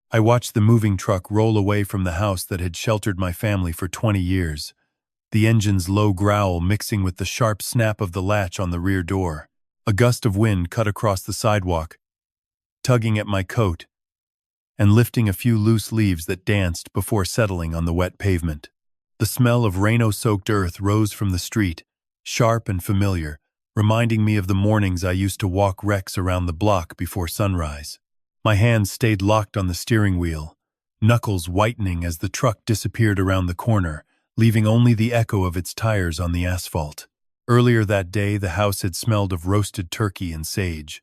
I watched the moving truck roll away from the house that had sheltered my family for 20 years, the engine's low growl mixing with the sharp snap of the latch on the rear door. A gust of wind cut across the sidewalk, tugging at my coat and lifting a few loose leaves that danced before settling on the wet pavement. The smell of rain-soaked earth rose from the street, sharp and familiar, reminding me of the mornings I used to walk wrecks around the block before sunrise. My hands stayed locked on the steering wheel, knuckles whitening as the truck disappeared around the corner, leaving only the echo of its tires on the asphalt. Earlier that day, the house had smelled of roasted turkey and sage,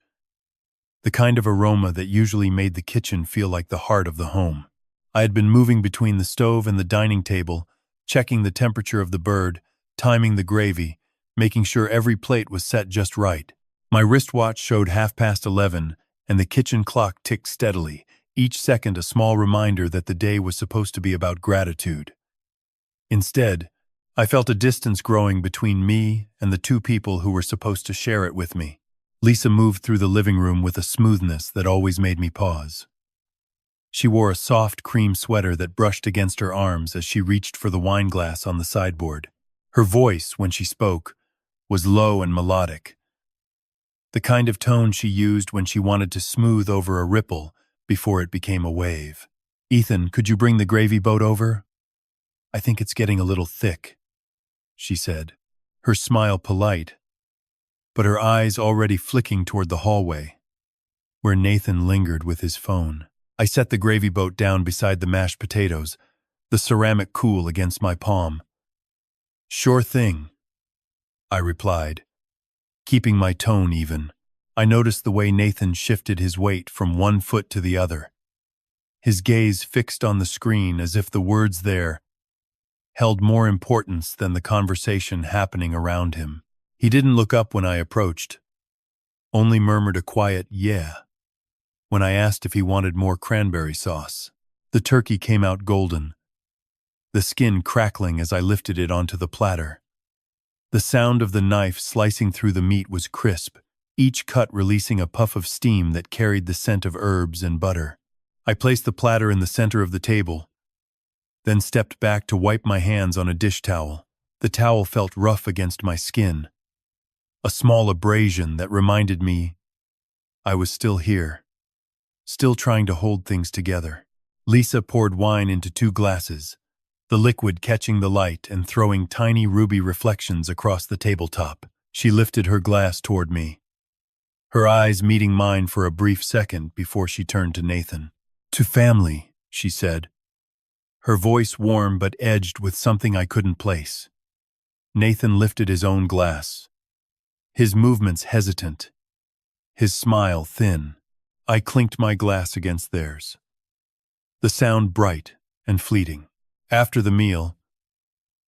the kind of aroma that usually made the kitchen feel like the heart of the home. I had been moving between the stove and the dining table, checking the temperature of the bird, timing the gravy, making sure every plate was set just right. My wristwatch showed 11:30, and the kitchen clock ticked steadily, each second a small reminder that the day was supposed to be about gratitude. Instead, I felt a distance growing between me and the two people who were supposed to share it with me. Lisa moved through the living room with a smoothness that always made me pause. She wore a soft cream sweater that brushed against her arms as she reached for the wine glass on the sideboard. Her voice, when she spoke, was low and melodic, the kind of tone she used when she wanted to smooth over a ripple before it became a wave. "Ethan, could you bring the gravy boat over? I think it's getting a little thick," she said, her smile polite, but her eyes already flicking toward the hallway, where Nathan lingered with his phone. I set the gravy boat down beside the mashed potatoes, the ceramic cool against my palm. "Sure thing," I replied, keeping my tone even. I noticed the way Nathan shifted his weight from one foot to the other, his gaze fixed on the screen as if the words there held more importance than the conversation happening around him. He didn't look up when I approached, only murmured a quiet "yeah" when I asked if he wanted more cranberry sauce. The turkey came out golden, the skin crackling as I lifted it onto the platter. The sound of the knife slicing through the meat was crisp, each cut releasing a puff of steam that carried the scent of herbs and butter. I placed the platter in the center of the table, then stepped back to wipe my hands on a dish towel. The towel felt rough against my skin, a small abrasion that reminded me I was still here, still trying to hold things together. Lisa poured wine into 2 glasses, the liquid catching the light and throwing tiny ruby reflections across the tabletop. She lifted her glass toward me, her eyes meeting mine for a brief second before she turned to Nathan. "To family," she said, her voice warm but edged with something I couldn't place. Nathan lifted his own glass, his movements hesitant, his smile thin. I clinked my glass against theirs, the sound bright and fleeting. After the meal,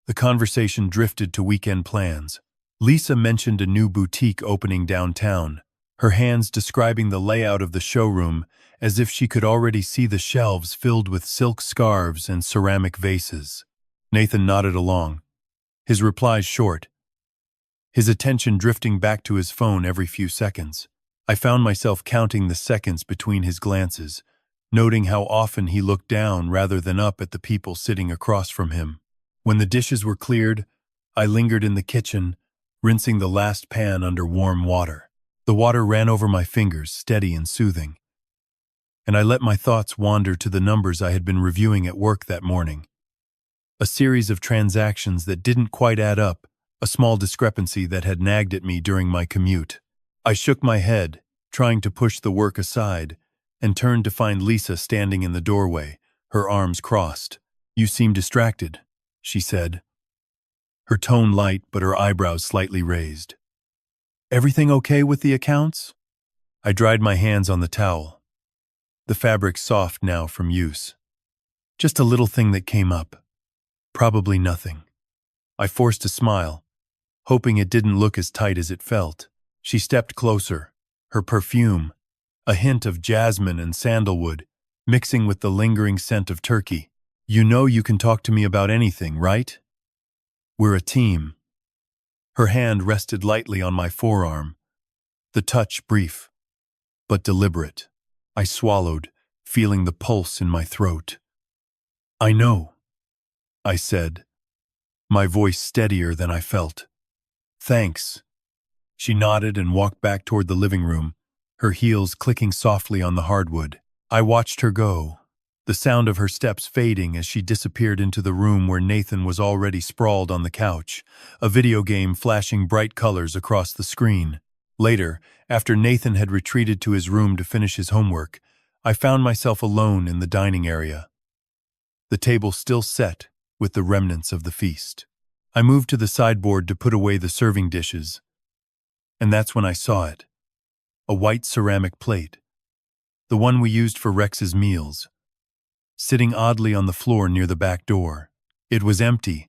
the conversation drifted to weekend plans. Lisa mentioned a new boutique opening downtown, her hands describing the layout of the showroom as if she could already see the shelves filled with silk scarves and ceramic vases. Nathan nodded along, his replies short, his attention drifting back to his phone every few seconds. I found myself counting the seconds between his glances, noting how often he looked down rather than up at the people sitting across from him. When the dishes were cleared, I lingered in the kitchen, rinsing the last pan under warm water. The water ran over my fingers, steady and soothing, and I let my thoughts wander to the numbers I had been reviewing at work that morning. A series of transactions that didn't quite add up, a small discrepancy that had nagged at me during my commute. I shook my head, trying to push the work aside, and turned to find Lisa standing in the doorway, her arms crossed. "You seem distracted," she said, her tone light but her eyebrows slightly raised. "Everything okay with the accounts?" I dried my hands on the towel, the fabric soft now from use. "Just a little thing that came up. Probably nothing." I forced a smile, hoping it didn't look as tight as it felt. She stepped closer, her perfume, a hint of jasmine and sandalwood, mixing with the lingering scent of turkey. "You know you can talk to me about anything, right? We're a team." Her hand rested lightly on my forearm, the touch brief, but deliberate. I swallowed, feeling the pulse in my throat. "I know," I said, my voice steadier than I felt. "Thanks." She nodded and walked back toward the living room, her heels clicking softly on the hardwood. I watched her go, the sound of her steps fading as she disappeared into the room where Nathan was already sprawled on the couch, a video game flashing bright colors across the screen. Later, after Nathan had retreated to his room to finish his homework, I found myself alone in the dining area. The table still set with the remnants of the feast. I moved to the sideboard to put away the serving dishes, and that's when I saw it. A white ceramic plate, the one we used for Rex's meals, sitting oddly on the floor near the back door. It was empty,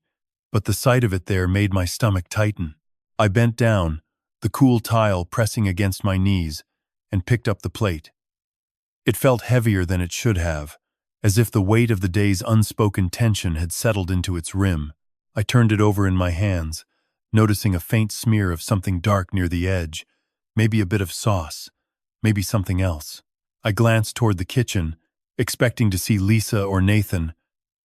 but the sight of it there made my stomach tighten. I bent down, the cool tile pressing against my knees, and picked up the plate. It felt heavier than it should have, as if the weight of the day's unspoken tension had settled into its rim. I turned it over in my hands, noticing a faint smear of something dark near the edge, maybe a bit of sauce, maybe something else. I glanced toward the kitchen, expecting to see Lisa or Nathan,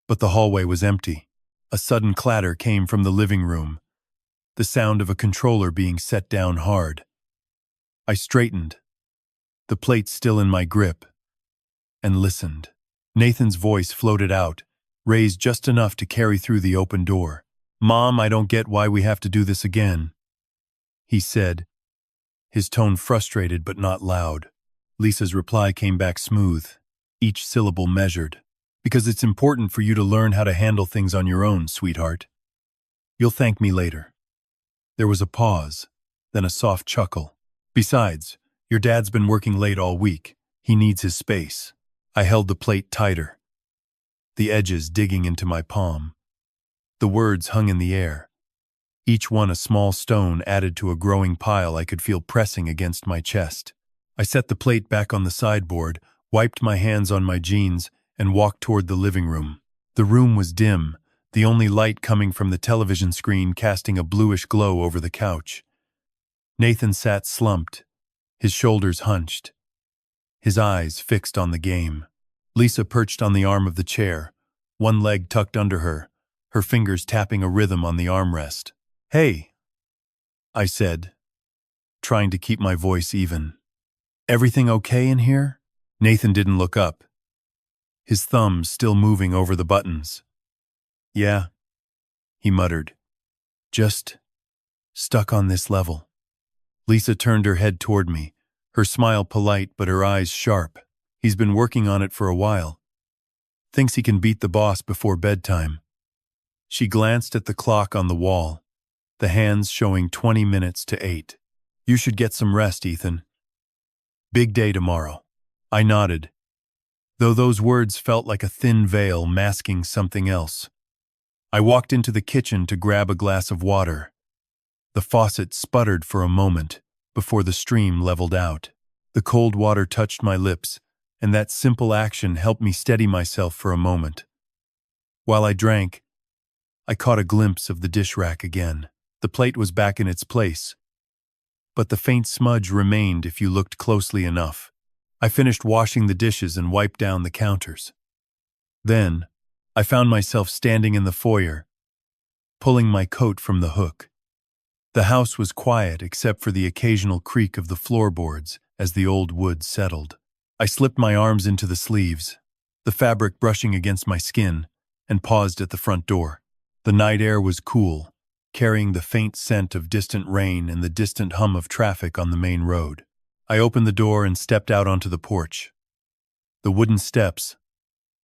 but the hallway was empty. A sudden clatter came from the living room, the sound of a controller being set down hard. I straightened, the plate still in my grip, and listened. Nathan's voice floated out, raised just enough to carry through the open door. "Mom, I don't get why we have to do this again," he said, his tone frustrated but not loud. Lisa's reply came back smooth, each syllable measured. "Because it's important for you to learn how to handle things on your own, sweetheart. You'll thank me later." There was a pause, then a soft chuckle. "Besides, your dad's been working late all week. He needs his space." I held the plate tighter, the edges digging into my palm. The words hung in the air, each one a small stone added to a growing pile I could feel pressing against my chest. I set the plate back on the sideboard, wiped my hands on my jeans, and walked toward the living room. The room was dim, the only light coming from the television screen casting a bluish glow over the couch. Nathan sat slumped, his shoulders hunched, his eyes fixed on the game. Lisa perched on the arm of the chair, one leg tucked under her, her fingers tapping a rhythm on the armrest. "Hey," I said, trying to keep my voice even. "Everything okay in here?" Nathan didn't look up, his thumbs still moving over the buttons. "Yeah," he muttered. "Just stuck on this level." Lisa turned her head toward me, her smile polite but her eyes sharp. "He's been working on it for a while. Thinks he can beat the boss before bedtime." She glanced at the clock on the wall, the hands showing 20 minutes to 8. "You should get some rest, Ethan. Big day tomorrow." I nodded, though those words felt like a thin veil masking something else. I walked into the kitchen to grab a glass of water. The faucet sputtered for a moment before the stream leveled out. The cold water touched my lips, and that simple action helped me steady myself for a moment. While I drank, I caught a glimpse of the dish rack again. The plate was back in its place, but the faint smudge remained if you looked closely enough. I finished washing the dishes and wiped down the counters. Then, I found myself standing in the foyer, pulling my coat from the hook. The house was quiet except for the occasional creak of the floorboards as the old wood settled. I slipped my arms into the sleeves, the fabric brushing against my skin, and paused at the front door. The night air was cool, carrying the faint scent of distant rain and the distant hum of traffic on the main road. I opened the door and stepped out onto the porch. The wooden steps,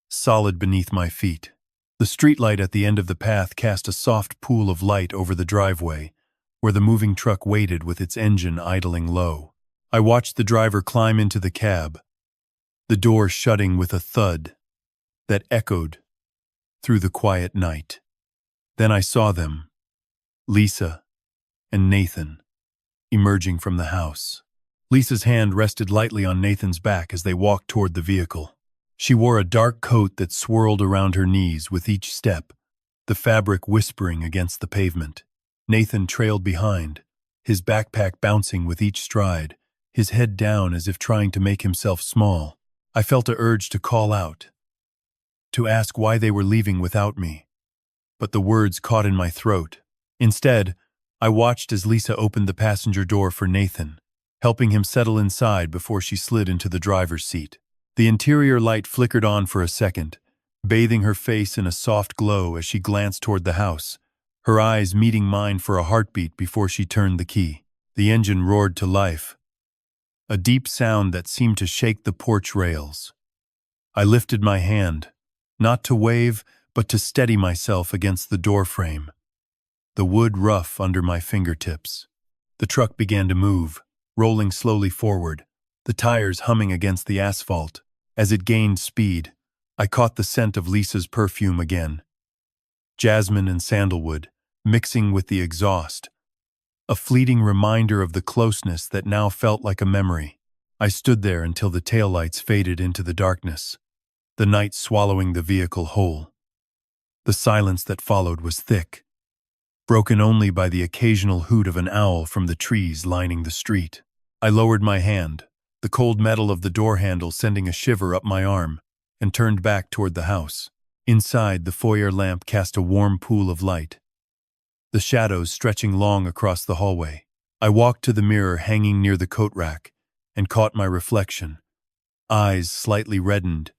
solid beneath my feet. The streetlight at the end of the path cast a soft pool of light over the driveway, where the moving truck waited with its engine idling low. I watched the driver climb into the cab, the door shutting with a thud that echoed through the quiet night. Then I saw them, Lisa and Nathan, emerging from the house. Lisa's hand rested lightly on Nathan's back as they walked toward the vehicle. She wore a dark coat that swirled around her knees with each step, the fabric whispering against the pavement. Nathan trailed behind, his backpack bouncing with each stride, his head down as if trying to make himself small. I felt a urge to call out, to ask why they were leaving without me, but the words caught in my throat. Instead, I watched as Lisa opened the passenger door for Nathan, helping him settle inside before she slid into the driver's seat. The interior light flickered on for a second, bathing her face in a soft glow as she glanced toward the house, her eyes meeting mine for a heartbeat before she turned the key. The engine roared to life, a deep sound that seemed to shake the porch rails. I lifted my hand, not to wave, but to steady myself against the doorframe, the wood rough under my fingertips. The truck began to move, rolling slowly forward, the tires humming against the asphalt. As it gained speed, I caught the scent of Lisa's perfume again, jasmine and sandalwood, mixing with the exhaust, a fleeting reminder of the closeness that now felt like a memory. I stood there until the taillights faded into the darkness, the night swallowing the vehicle whole. The silence that followed was thick, broken only by the occasional hoot of an owl from the trees lining the street. I lowered my hand, the cold metal of the door handle sending a shiver up my arm, and turned back toward the house. Inside, the foyer lamp cast a warm pool of light, the shadows stretching long across the hallway. I walked to the mirror hanging near the coat rack and caught my reflection. Eyes slightly reddened,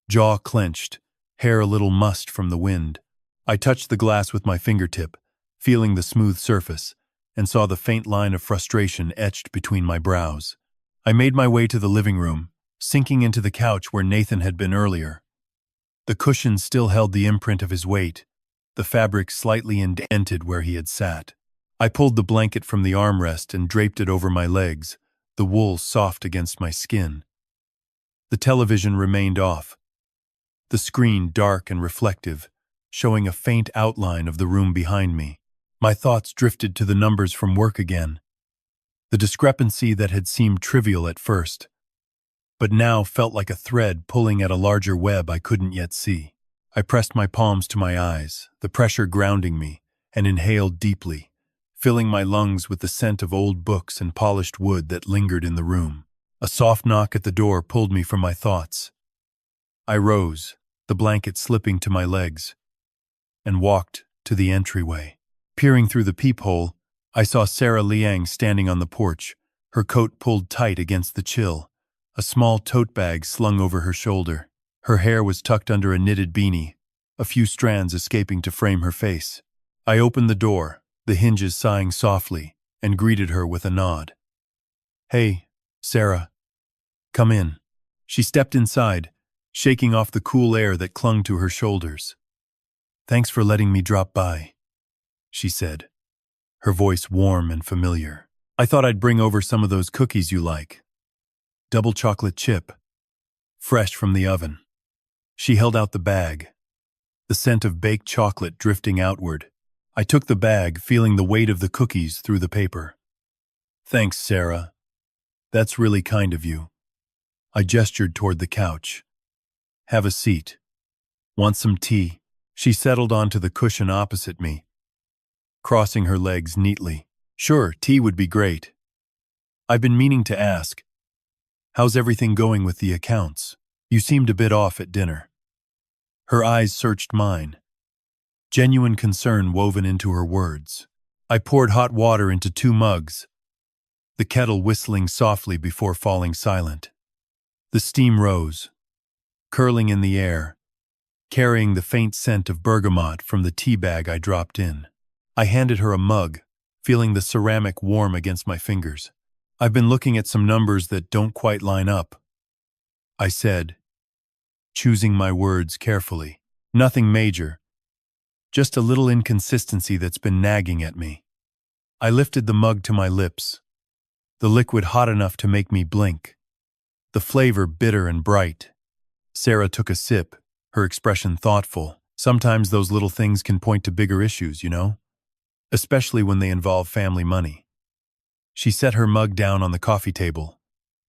jaw clenched, hair a little mussed from the wind. I touched the glass with my fingertip, feeling the smooth surface, and saw the faint line of frustration etched between my brows. I made my way to the living room, sinking into the couch where Nathan had been earlier. The cushion still held the imprint of his weight, the fabric slightly indented where he had sat. I pulled the blanket from the armrest and draped it over my legs, the wool soft against my skin. The television remained off, the screen dark and reflective, showing a faint outline of the room behind me. My thoughts drifted to the numbers from work again, the discrepancy that had seemed trivial at first, but now felt like a thread pulling at a larger web I couldn't yet see. I pressed my palms to my eyes, the pressure grounding me, and inhaled deeply, filling my lungs with the scent of old books and polished wood that lingered in the room. A soft knock at the door pulled me from my thoughts. I rose, the blanket slipping to my legs, and walked to the entryway. Peering through the peephole, I saw Sarah Liang standing on the porch, her coat pulled tight against the chill, a small tote bag slung over her shoulder. Her hair was tucked under a knitted beanie, a few strands escaping to frame her face. I opened the door, the hinges sighing softly, and greeted her with a nod. "Hey, Sarah. Come in." She stepped inside, shaking off the cool air that clung to her shoulders. "Thanks for letting me drop by," she said, her voice warm and familiar. "I thought I'd bring over some of those cookies you like. Double chocolate chip, fresh from the oven." She held out the bag, the scent of baked chocolate drifting outward. I took the bag, feeling the weight of the cookies through the paper. "Thanks, Sarah. That's really kind of you." I gestured toward the couch. "Have a seat. Want some tea?" She settled onto the cushion opposite me, crossing her legs neatly. "Sure, tea would be great. I've been meaning to ask, how's everything going with the accounts? You seemed a bit off at dinner." Her eyes searched mine, genuine concern woven into her words. I poured hot water into 2 mugs, the kettle whistling softly before falling silent. The steam rose, curling in the air, carrying the faint scent of bergamot from the tea bag I dropped in. I handed her a mug, feeling the ceramic warm against my fingers. "I've been looking at some numbers that don't quite line up," I said, choosing my words carefully. "Nothing major, just a little inconsistency that's been nagging at me." I lifted the mug to my lips, the liquid hot enough to make me blink, the flavor bitter and bright. Sarah took a sip, her expression thoughtful. "Sometimes those little things can point to bigger issues, you know? Especially when they involve family money." She set her mug down on the coffee table,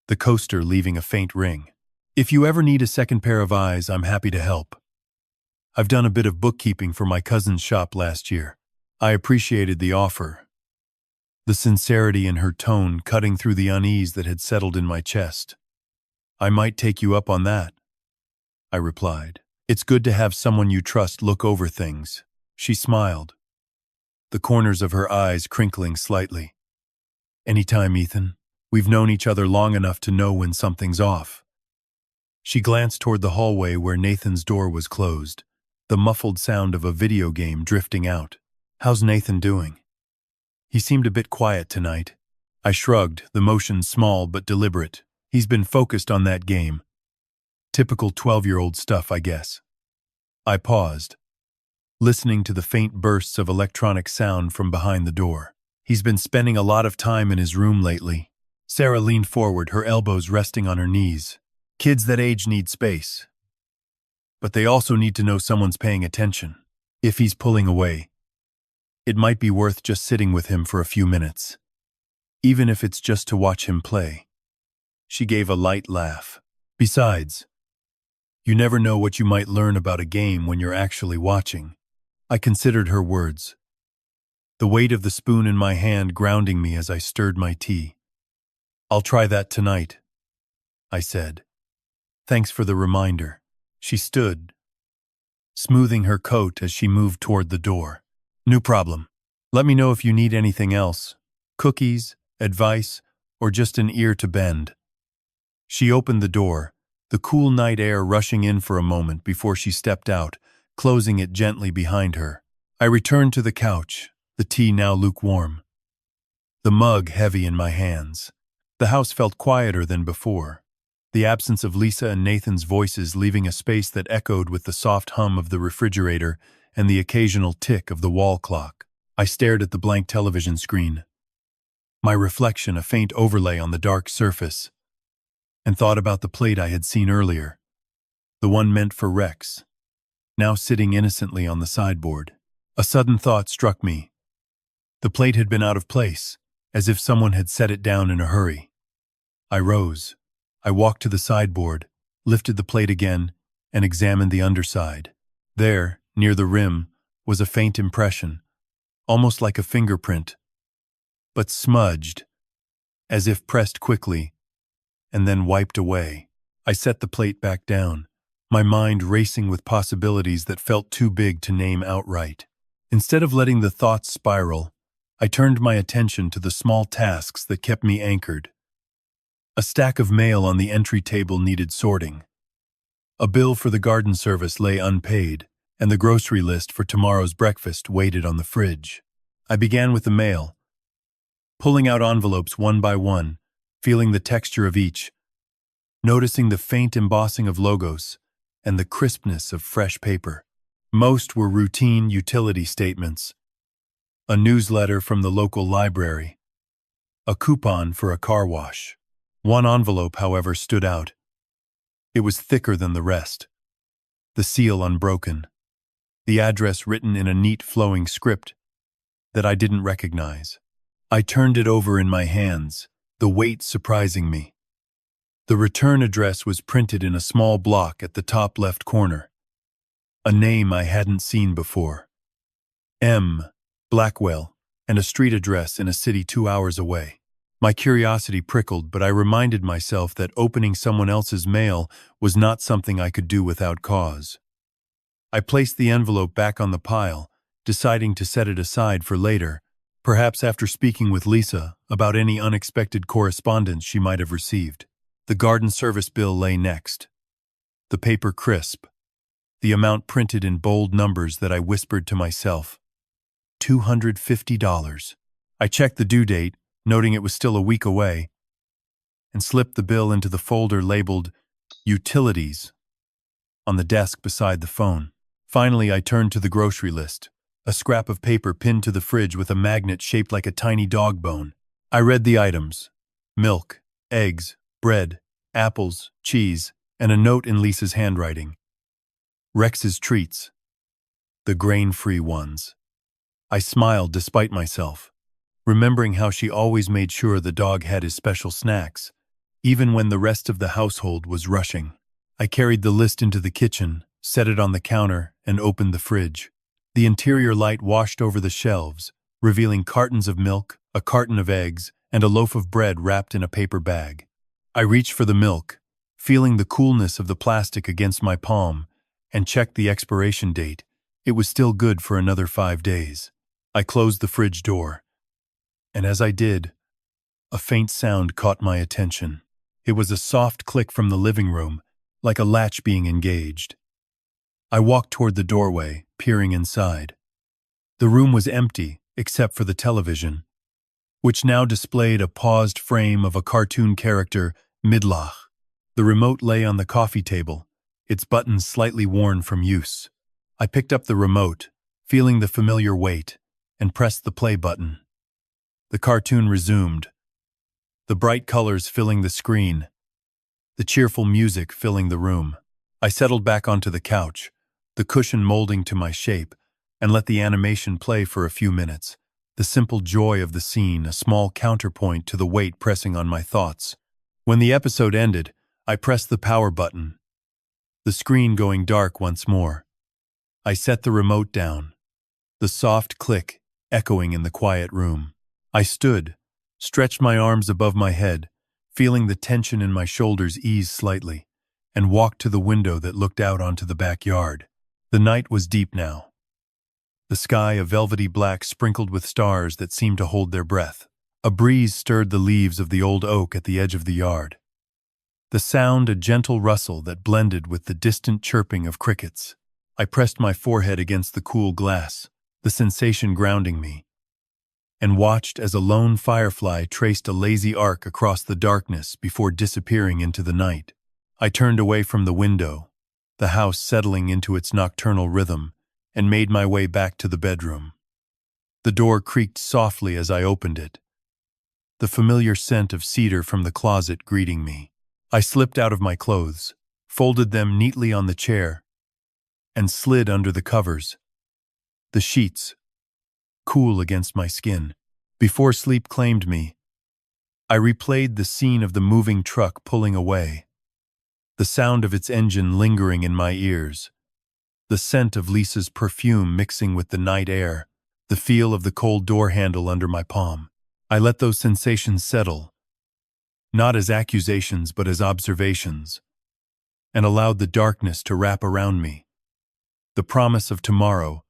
the coaster leaving a faint ring. "If you ever need a second pair of eyes, I'm happy to help. I've done a bit of bookkeeping for my cousin's shop last year." I appreciated the offer, the sincerity in her tone cutting through the unease that had settled in my chest. I might take you up on that, I replied. It's good to have someone you trust look over things. She smiled, the corners of her eyes crinkling slightly. Anytime, Ethan. We've known each other long enough to know when something's off. She glanced toward the hallway where Nathan's door was closed, the muffled sound of a video game drifting out. How's Nathan doing? He seemed a bit quiet tonight. I shrugged, the motion small but deliberate. He's been focused on that game. Typical 12-year-old stuff, I guess. I paused, listening to the faint bursts of electronic sound from behind the door. He's been spending a lot of time in his room lately. Sarah leaned forward, her elbows resting on her knees. Kids that age need space. But they also need to know someone's paying attention. If he's pulling away, it might be worth just sitting with him for a few minutes. Even if it's just to watch him play. She gave a light laugh. Besides, you never know what you might learn about a game when you're actually watching. I considered her words, the weight of the spoon in my hand grounding me as I stirred my tea. I'll try that tonight, I said. Thanks for the reminder. She stood, smoothing her coat as she moved toward the door. No problem. Let me know if you need anything else. Cookies, advice, or just an ear to bend. She opened the door, the cool night air rushing in for a moment before she stepped out, closing it gently behind her. I returned to the couch, the tea now lukewarm, the mug heavy in my hands. The house felt quieter than before, the absence of Lisa and Nathan's voices leaving a space that echoed with the soft hum of the refrigerator and the occasional tick of the wall clock. I stared at the blank television screen, my reflection a faint overlay on the dark surface, and thought about the plate I had seen earlier, the one meant for Rex, now sitting innocently on the sideboard. A sudden thought struck me. The plate had been out of place, as if someone had set it down in a hurry. I rose. I walked to the sideboard, lifted the plate again, and examined the underside. There, near the rim, was a faint impression, almost like a fingerprint, but smudged, as if pressed quickly, and then wiped away. I set the plate back down, my mind racing with possibilities that felt too big to name outright. Instead of letting the thoughts spiral, I turned my attention to the small tasks that kept me anchored. A stack of mail on the entry table needed sorting. A bill for the garden service lay unpaid, and the grocery list for tomorrow's breakfast waited on the fridge. I began with the mail, pulling out envelopes one by one, feeling the texture of each, noticing the faint embossing of logos and the crispness of fresh paper. Most were routine utility statements, a newsletter from the local library, a coupon for a car wash. One envelope, however, stood out. It was thicker than the rest, the seal unbroken, the address written in a neat flowing script that I didn't recognize. I turned it over in my hands, the weight surprising me. The return address was printed in a small block at the top left corner, a name I hadn't seen before. M. Blackwell, and a street address in a city 2 hours away. My curiosity prickled, but I reminded myself that opening someone else's mail was not something I could do without cause. I placed the envelope back on the pile, deciding to set it aside for later, perhaps after speaking with Lisa about any unexpected correspondence she might have received. The garden service bill lay next, the paper crisp, the amount printed in bold numbers that I whispered to myself. $250. I checked the due date, noting it was still a week away, and slipped the bill into the folder labeled Utilities on the desk beside the phone. Finally, I turned to the grocery list, a scrap of paper pinned to the fridge with a magnet shaped like a tiny dog bone. I read the items: milk, eggs, bread, apples, cheese, and a note in Lisa's handwriting. Rex's treats, the grain-free ones. I smiled despite myself, remembering how she always made sure the dog had his special snacks, even when the rest of the household was rushing. I carried the list into the kitchen, set it on the counter, and opened the fridge. The interior light washed over the shelves, revealing cartons of milk, a carton of eggs, and a loaf of bread wrapped in a paper bag. I reached for the milk, feeling the coolness of the plastic against my palm, and checked the expiration date. It was still good for another 5 days. I closed the fridge door, and as I did, a faint sound caught my attention. It was a soft click from the living room, like a latch being engaged. I walked toward the doorway, peering inside. The room was empty, except for the television, which now displayed a paused frame of a cartoon character, Midlach. The remote lay on the coffee table, its buttons slightly worn from use. I picked up the remote, feeling the familiar weight, and pressed the play button. The cartoon resumed, the bright colors filling the screen, the cheerful music filling the room. I settled back onto the couch, the cushion molding to my shape, and let the animation play for a few minutes. The simple joy of the scene, a small counterpoint to the weight pressing on my thoughts. When the episode ended, I pressed the power button, the screen going dark once more. I set the remote down, the soft click echoing in the quiet room. I stood, stretched my arms above my head, feeling the tension in my shoulders ease slightly, and walked to the window that looked out onto the backyard. The night was deep now, the sky a velvety black sprinkled with stars that seemed to hold their breath. A breeze stirred the leaves of the old oak at the edge of the yard. The sound a gentle rustle that blended with the distant chirping of crickets. I pressed my forehead against the cool glass, the sensation grounding me, and watched as a lone firefly traced a lazy arc across the darkness before disappearing into the night. I turned away from the window, the house settling into its nocturnal rhythm, and made my way back to the bedroom. The door creaked softly as I opened it, the familiar scent of cedar from the closet greeting me. I slipped out of my clothes, folded them neatly on the chair, and slid under the covers, the sheets cool against my skin. Before sleep claimed me, I replayed the scene of the moving truck pulling away, the sound of its engine lingering in my ears, the scent of Lisa's perfume mixing with the night air, the feel of the cold door handle under my palm. I let those sensations settle, not as accusations but as observations, and allowed the darkness to wrap around me, the promise of tomorrow,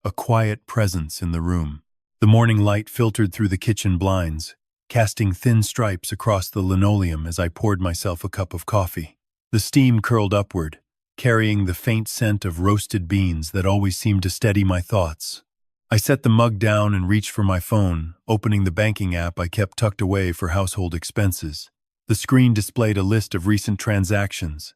a quiet presence in the room. The morning light filtered through the kitchen blinds, casting thin stripes across the linoleum as I poured myself a cup of coffee. The steam curled upward, carrying the faint scent of roasted beans that always seemed to steady my thoughts. I set the mug down and reached for my phone, opening the banking app I kept tucked away for household expenses. The screen displayed a list of recent transactions,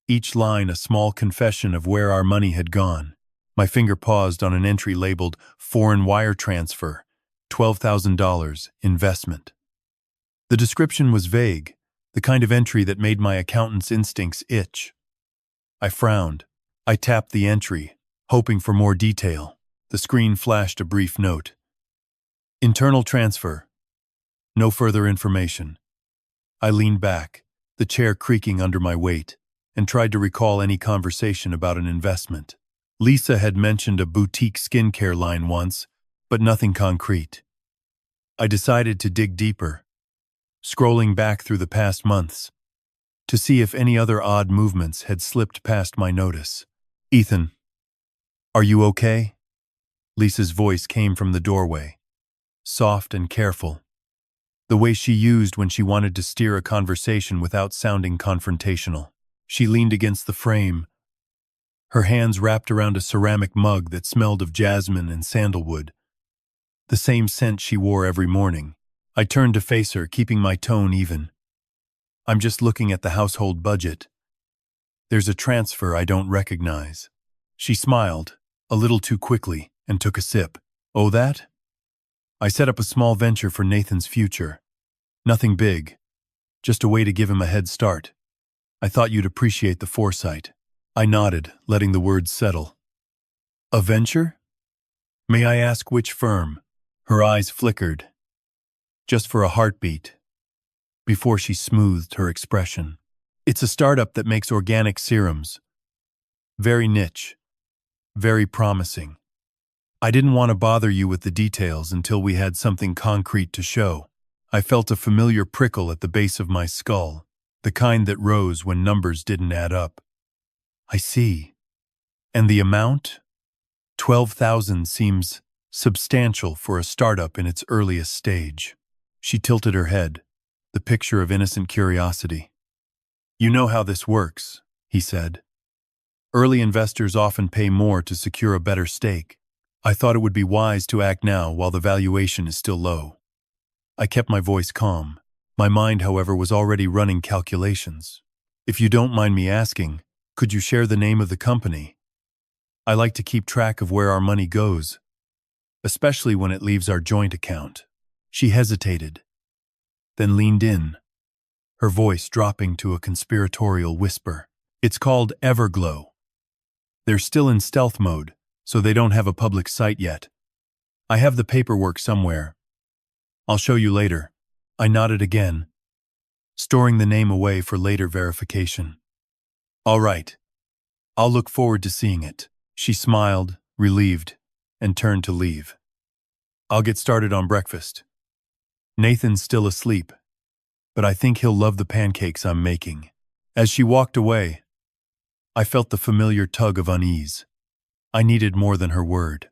each line a small confession of where our money had gone. My finger paused on an entry labeled Foreign Wire Transfer, $12,000, investment. The description was vague, the kind of entry that made my accountant's instincts itch. I frowned. I tapped the entry, hoping for more detail. The screen flashed a brief note. Internal transfer. No further information. I leaned back, the chair creaking under my weight, and tried to recall any conversation about an investment. Lisa had mentioned a boutique skincare line once, but nothing concrete. I decided to dig deeper, scrolling back through the past months, to see if any other odd movements had slipped past my notice. "Ethan, are you okay?" Lisa's voice came from the doorway, soft and careful, the way she used when she wanted to steer a conversation without sounding confrontational. She leaned against the frame, her hands wrapped around a ceramic mug that smelled of jasmine and sandalwood, the same scent she wore every morning. I turned to face her, keeping my tone even. "I'm just looking at the household budget. There's a transfer I don't recognize." She smiled, a little too quickly, and took a sip. "Oh, that? I set up a small venture for Nathan's future. Nothing big, just a way to give him a head start. I thought you'd appreciate the foresight." I nodded, letting the words settle. "A venture? May I ask which firm?" Her eyes flickered, just for a heartbeat, before she smoothed her expression. "It's a startup that makes organic serums. Very niche, very promising. I didn't want to bother you with the details until we had something concrete to show." I felt a familiar prickle at the base of my skull. the kind that rose when numbers didn't add up. I see. And the amount? 12,000 seems substantial for a startup in its earliest stage. She tilted her head, the picture of innocent curiosity. You know how this works, he said. Early investors often pay more to secure a better stake. I thought it would be wise to act now while the valuation is still low. I kept my voice calm. My mind, however, was already running calculations. If you don't mind me asking, could you share the name of the company? I like to keep track of where our money goes, especially when it leaves our joint account. She hesitated, then leaned in, her voice dropping to a conspiratorial whisper. It's called Everglow. They're still in stealth mode, so they don't have a public site yet. I have the paperwork somewhere. I'll show you later. I nodded again, storing the name away for later verification. All right. I'll look forward to seeing it. She smiled, relieved, and turned to leave. I'll get started on breakfast. Nathan's still asleep, but I think he'll love the pancakes I'm making. As she walked away, I felt the familiar tug of unease. I needed more than her word.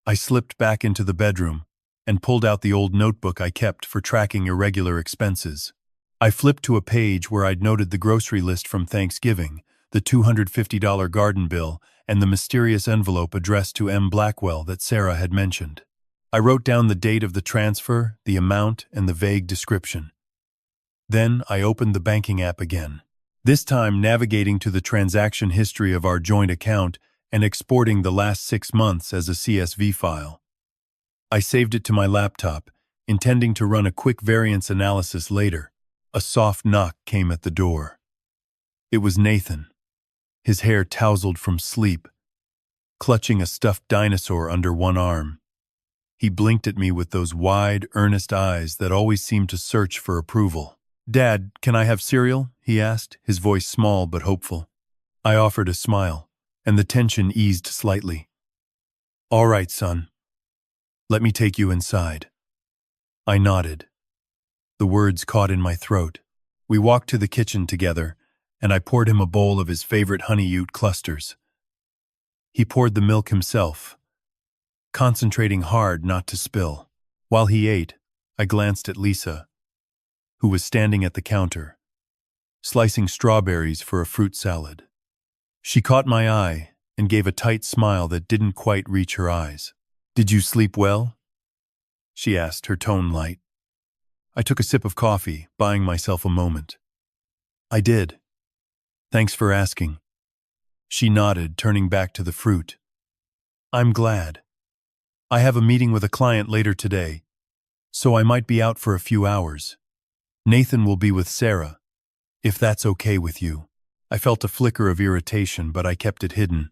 I slipped back into the bedroom and pulled out the old notebook I kept for tracking irregular expenses. I flipped to a page where I'd noted the grocery list from Thanksgiving, the $250 garden bill, and the mysterious envelope addressed to M. Blackwell that Sarah had mentioned. I wrote down the date of the transfer, the amount, and the vague description. Then I opened the banking app again, this time navigating to the transaction history of our joint account and exporting the last 6 months as a CSV file. I saved it to my laptop, intending to run a quick variance analysis later. A soft knock came at the door. It was Nathan, his hair tousled from sleep, clutching a stuffed dinosaur under one arm. He blinked at me with those wide, earnest eyes that always seemed to search for approval. "Dad, can I have cereal?" he asked, his voice small but hopeful. I offered a smile, and the tension eased slightly. "All right, son. Let me take you inside." I nodded. The words caught in my throat. We walked to the kitchen together, and I poured him a bowl of his favorite honey oat clusters. He poured the milk himself, concentrating hard not to spill. While he ate, I glanced at Lisa, who was standing at the counter, slicing strawberries for a fruit salad. She caught my eye and gave a tight smile that didn't quite reach her eyes. "Did you sleep well?" she asked, her tone light. I took a sip of coffee, buying myself a moment. "I did. Thanks for asking." She nodded, turning back to the fruit. "I'm glad. I have a meeting with a client later today, so I might be out for a few hours. Nathan will be with Sarah, if that's okay with you." I felt a flicker of irritation, but I kept it hidden.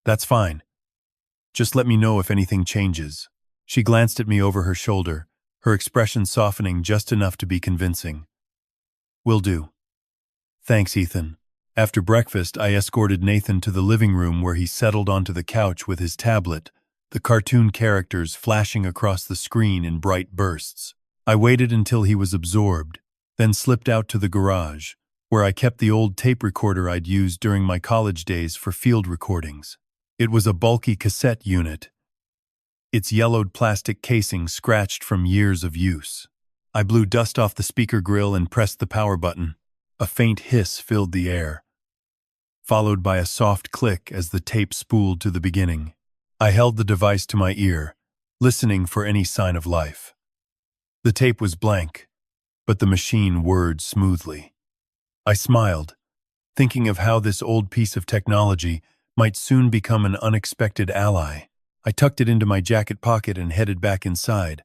"That's fine. Just let me know if anything changes." She glanced at me over her shoulder, her expression softening just enough to be convincing. "Will do." "Thanks, Ethan." After breakfast, I escorted Nathan to the living room where he settled onto the couch with his tablet, the cartoon characters flashing across the screen in bright bursts. I waited until he was absorbed, then slipped out to the garage, where I kept the old tape recorder I'd used during my college days for field recordings. It was a bulky cassette unit, its yellowed plastic casing scratched from years of use. I blew dust off the speaker grill and pressed the power button. A faint hiss filled the air, followed by a soft click as the tape spooled to the beginning. I held the device to my ear, listening for any sign of life. The tape was blank, but the machine whirred smoothly. I smiled, thinking of how this old piece of technology might soon become an unexpected ally. I tucked it into my jacket pocket and headed back inside,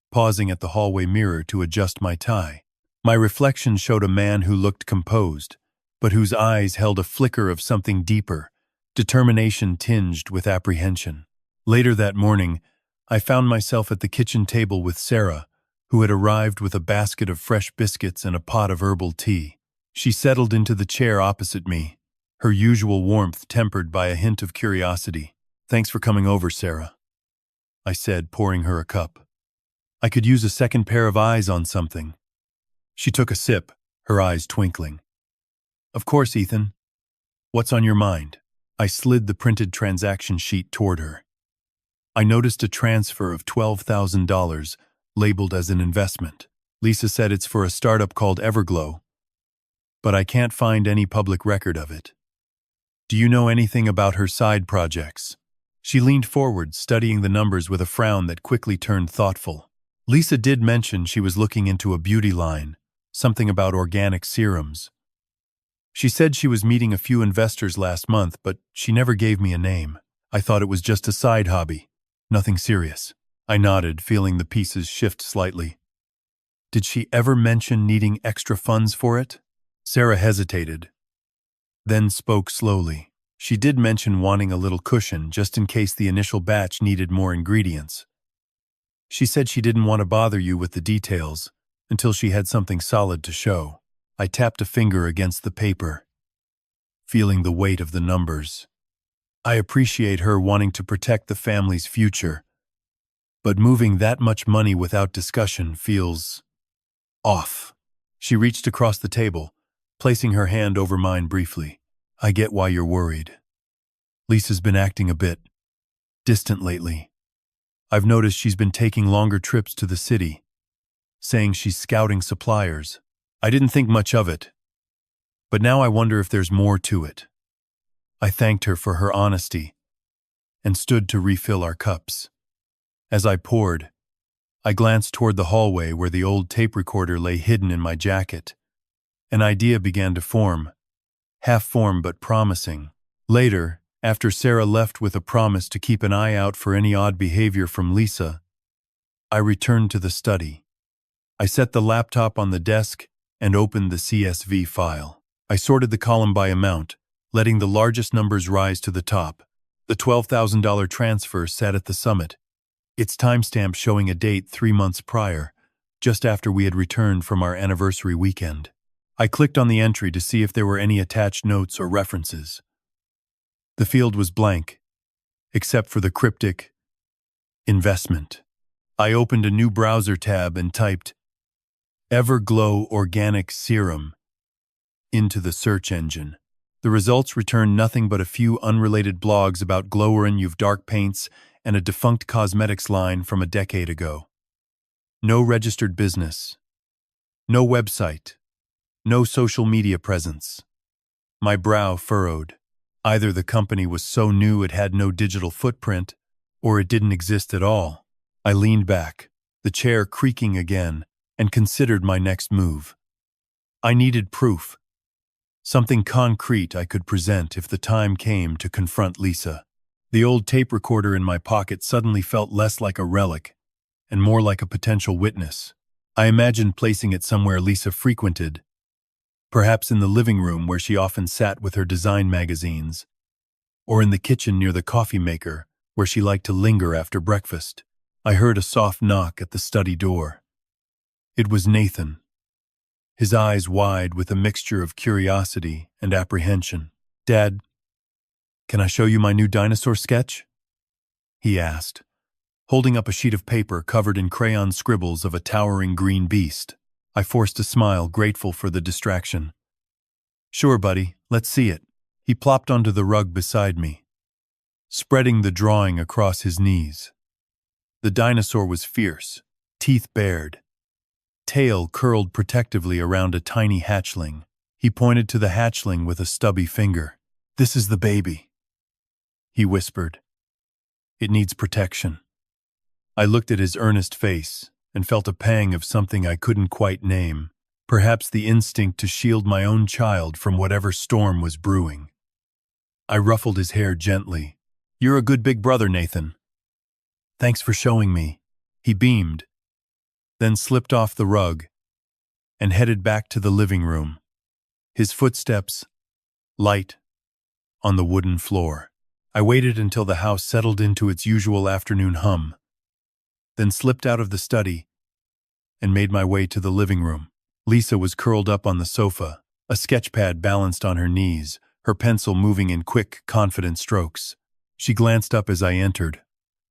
pausing at the hallway mirror to adjust my tie. My reflection showed a man who looked composed, but whose eyes held a flicker of something deeper, determination tinged with apprehension. Later that morning, I found myself at the kitchen table with Sarah, who had arrived with a basket of fresh biscuits and a pot of herbal tea. She settled into the chair opposite me, her usual warmth tempered by a hint of curiosity. "Thanks for coming over, Sarah," I said, pouring her a cup. "I could use a second pair of eyes on something." She took a sip, her eyes twinkling. Of course, Ethan. What's on your mind? I slid the printed transaction sheet toward her. I noticed a transfer of $12,000 labeled as an investment. Lisa said it's for a startup called Everglow, but I can't find any public record of it. Do you know anything about her side projects? She leaned forward, studying the numbers with a frown that quickly turned thoughtful. Lisa did mention she was looking into a beauty line, something about organic serums. She said she was meeting a few investors last month, but she never gave me a name. I thought it was just a side hobby, nothing serious. I nodded, feeling the pieces shift slightly. Did she ever mention needing extra funds for it? Sarah hesitated, then spoke slowly. She did mention wanting a little cushion just in case the initial batch needed more ingredients. She said she didn't want to bother you with the details until she had something solid to show. I tapped a finger against the paper, feeling the weight of the numbers. I appreciate her wanting to protect the family's future, but moving that much money without discussion feels off. She reached across the table, placing her hand over mine briefly. I get why you're worried. Lisa's been acting a bit distant lately. I've noticed she's been taking longer trips to the city, saying she's scouting suppliers. I didn't think much of it, but now I wonder if there's more to it. I thanked her for her honesty and stood to refill our cups. As I poured, I glanced toward the hallway where the old tape recorder lay hidden in my jacket. An idea began to form, half-formed but promising. Later, after Sarah left with a promise to keep an eye out for any odd behavior from Lisa, I returned to the study. I set the laptop on the desk and opened the CSV file. I sorted the column by amount, letting the largest numbers rise to the top. The $12,000 transfer sat at the summit, its timestamp showing a date 3 months prior, just after we had returned from our anniversary weekend. I clicked on the entry to see if there were any attached notes or references. The field was blank, except for the cryptic investment. I opened a new browser tab and typed Everglow Organic Serum into the search engine. The results returned nothing but a few unrelated blogs about glow-in-you've dark paints and a defunct cosmetics line from a decade ago. No registered business. No website. No social media presence. My brow furrowed. Either the company was so new it had no digital footprint, or it didn't exist at all. I leaned back, the chair creaking again, and considered my next move. I needed proof. Something concrete I could present if the time came to confront Lisa. The old tape recorder in my pocket suddenly felt less like a relic and more like a potential witness. I imagined placing it somewhere Lisa frequented, perhaps in the living room where she often sat with her design magazines, or in the kitchen near the coffee maker where she liked to linger after breakfast. I heard a soft knock at the study door. It was Nathan, his eyes wide with a mixture of curiosity and apprehension. "Dad, can I show you my new dinosaur sketch?" he asked, holding up a sheet of paper covered in crayon scribbles of a towering green beast. I forced a smile, grateful for the distraction. "Sure, buddy, let's see it." He plopped onto the rug beside me, spreading the drawing across his knees. The dinosaur was fierce, teeth bared, tail curled protectively around a tiny hatchling. He pointed to the hatchling with a stubby finger. "This is the baby," he whispered. "It needs protection." I looked at his earnest face and felt a pang of something I couldn't quite name, perhaps the instinct to shield my own child from whatever storm was brewing. I ruffled his hair gently. "You're a good big brother, Nathan. Thanks for showing me." He beamed, then slipped off the rug and headed back to the living room, his footsteps light on the wooden floor. I waited until the house settled into its usual afternoon hum, then slipped out of the study and made my way to the living room. Lisa was curled up on the sofa, a sketchpad balanced on her knees, her pencil moving in quick, confident strokes. She glanced up as I entered,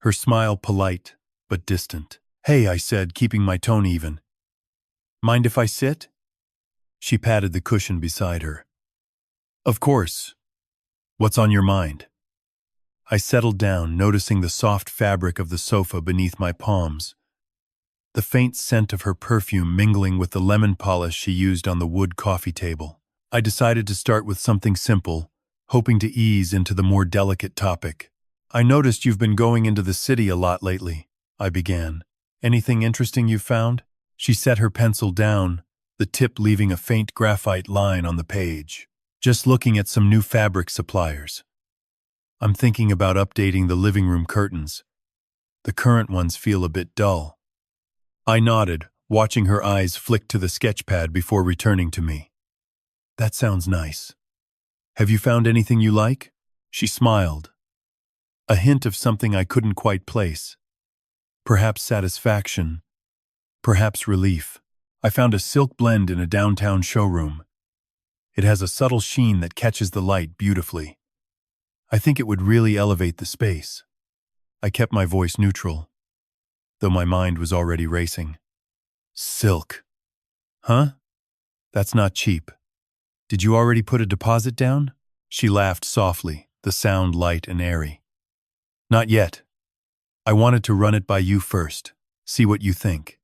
her smile polite but distant. "Hey," I said, keeping my tone even. "Mind if I sit?" She patted the cushion beside her. Of course. What's on your mind? I settled down, noticing the soft fabric of the sofa beneath my palms, the faint scent of her perfume mingling with the lemon polish she used on the wood coffee table. I decided to start with something simple, hoping to ease into the more delicate topic. I noticed you've been going into the city a lot lately, I began. Anything interesting you've found? She set her pencil down, the tip leaving a faint graphite line on the page. Just looking at some new fabric suppliers. I'm thinking about updating the living room curtains. The current ones feel a bit dull. I nodded, watching her eyes flick to the sketchpad before returning to me. That sounds nice. Have you found anything you like? She smiled. A hint of something I couldn't quite place. Perhaps satisfaction. Perhaps relief. I found a silk blend in a downtown showroom. It has a subtle sheen that catches the light beautifully. I think it would really elevate the space. I kept my voice neutral, though my mind was already racing. Silk. Huh? That's not cheap. Did you already put a deposit down? She laughed softly, the sound light and airy. Not yet. I wanted to run it by you first, see what you think.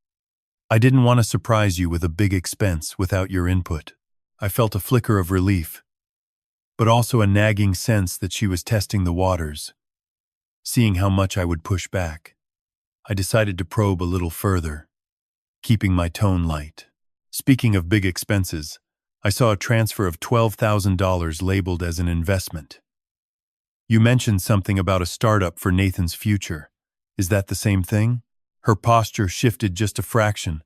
I didn't want to surprise you with a big expense without your input. I felt a flicker of relief, but also a nagging sense that she was testing the waters, seeing how much I would push back. I decided to probe a little further, keeping my tone light. Speaking of big expenses, I saw a transfer of $12,000 labeled as an investment. You mentioned something about a startup for Nathan's future. Is that the same thing? Her posture shifted just a fraction,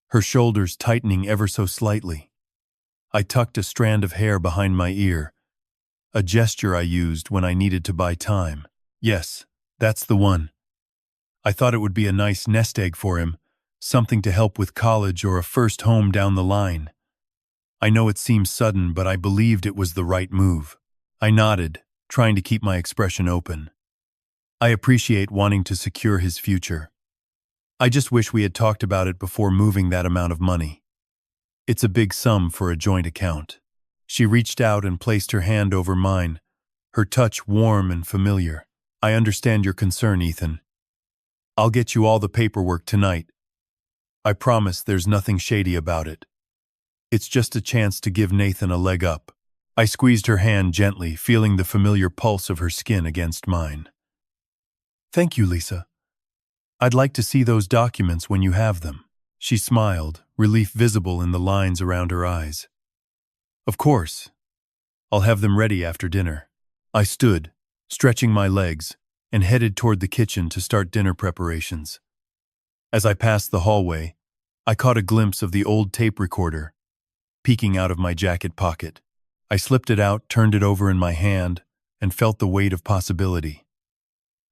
her shoulders tightening ever so slightly. I tucked a strand of hair behind my ear, a gesture I used when I needed to buy time. Yes, that's the one. I thought it would be a nice nest egg for him, something to help with college or a first home down the line. I know it seems sudden, but I believed it was the right move. I nodded, trying to keep my expression open. I appreciate wanting to secure his future. I just wish we had talked about it before moving that amount of money. It's a big sum for a joint account. She reached out and placed her hand over mine, her touch warm and familiar. I understand your concern, Ethan. I'll get you all the paperwork tonight. I promise there's nothing shady about it. It's just a chance to give Nathan a leg up. I squeezed her hand gently, feeling the familiar pulse of her skin against mine. Thank you, Lisa. I'd like to see those documents when you have them. She smiled, relief visible in the lines around her eyes. Of course. I'll have them ready after dinner. I stood, stretching my legs, and headed toward the kitchen to start dinner preparations. As I passed the hallway, I caught a glimpse of the old tape recorder, peeking out of my jacket pocket. I slipped it out, turned it over in my hand, and felt the weight of possibility.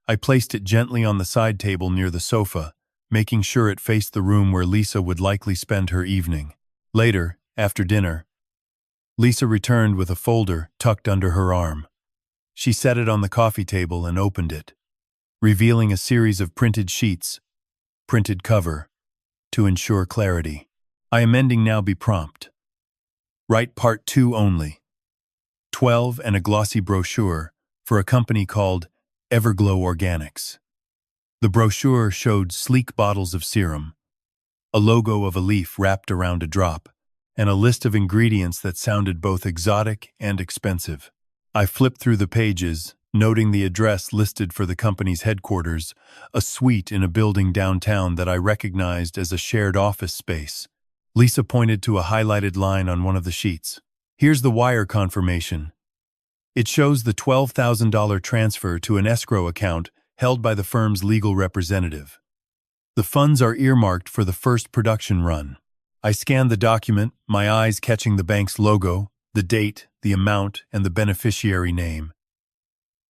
I placed it gently on the side table near the sofa, making sure it faced the room where Lisa would likely spend her evening. Later, after dinner, Lisa returned with a folder tucked under her arm. She set it on the coffee table and opened it, revealing a series of printed sheets, printed cover, to ensure clarity. I am ending now be prompt. Write part 2 only. 12 and a glossy brochure for a company called Everglow Organics. The brochure showed sleek bottles of serum, a logo of a leaf wrapped around a drop, and a list of ingredients that sounded both exotic and expensive. I flipped through the pages, noting the address listed for the company's headquarters, a suite in a building downtown that I recognized as a shared office space. Lisa pointed to a highlighted line on one of the sheets. Here's the wire confirmation. It shows the $12,000 transfer to an escrow account held by the firm's legal representative. The funds are earmarked for the first production run. I scanned the document, my eyes catching the bank's logo, the date, the amount, and the beneficiary name.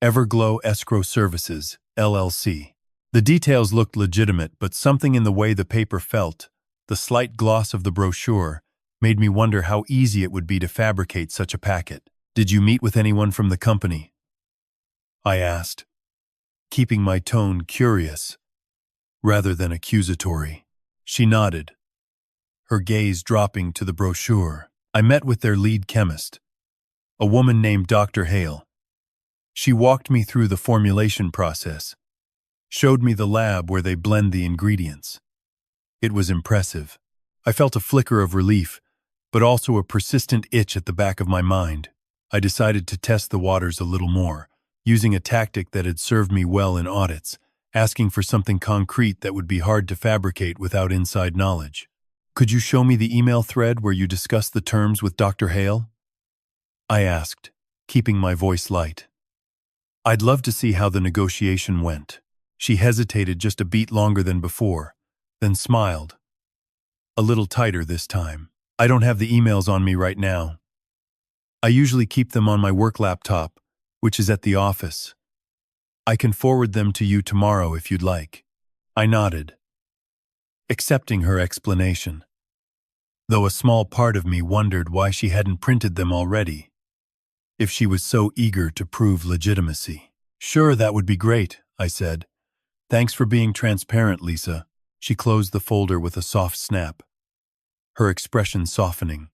Everglow Escrow Services, LLC. The details looked legitimate, but something in the way the paper felt, the slight gloss of the brochure, made me wonder how easy it would be to fabricate such a packet. Did you meet with anyone from the company? I asked, keeping my tone curious rather than accusatory. She nodded. her gaze dropping to the brochure. I met with their lead chemist, a woman named Dr. Hale. She walked me through the formulation process, showed me the lab where they blend the ingredients. It was impressive. I felt a flicker of relief, but also a persistent itch at the back of my mind. I decided to test the waters a little more, using a tactic that had served me well in audits, asking for something concrete that would be hard to fabricate without inside knowledge. "Could you show me the email thread where you discussed the terms with Dr. Hale?" I asked, keeping my voice light. I'd love to see how the negotiation went. She hesitated just a beat longer than before, then smiled. A little tighter this time. "I don't have the emails on me right now. I usually keep them on my work laptop, which is at the office. I can forward them to you tomorrow if you'd like." I nodded, accepting her explanation, though a small part of me wondered why she hadn't printed them already, if she was so eager to prove legitimacy. "Sure, that would be great," I said. "Thanks for being transparent, Lisa." She closed the folder with a soft snap, her expression softening.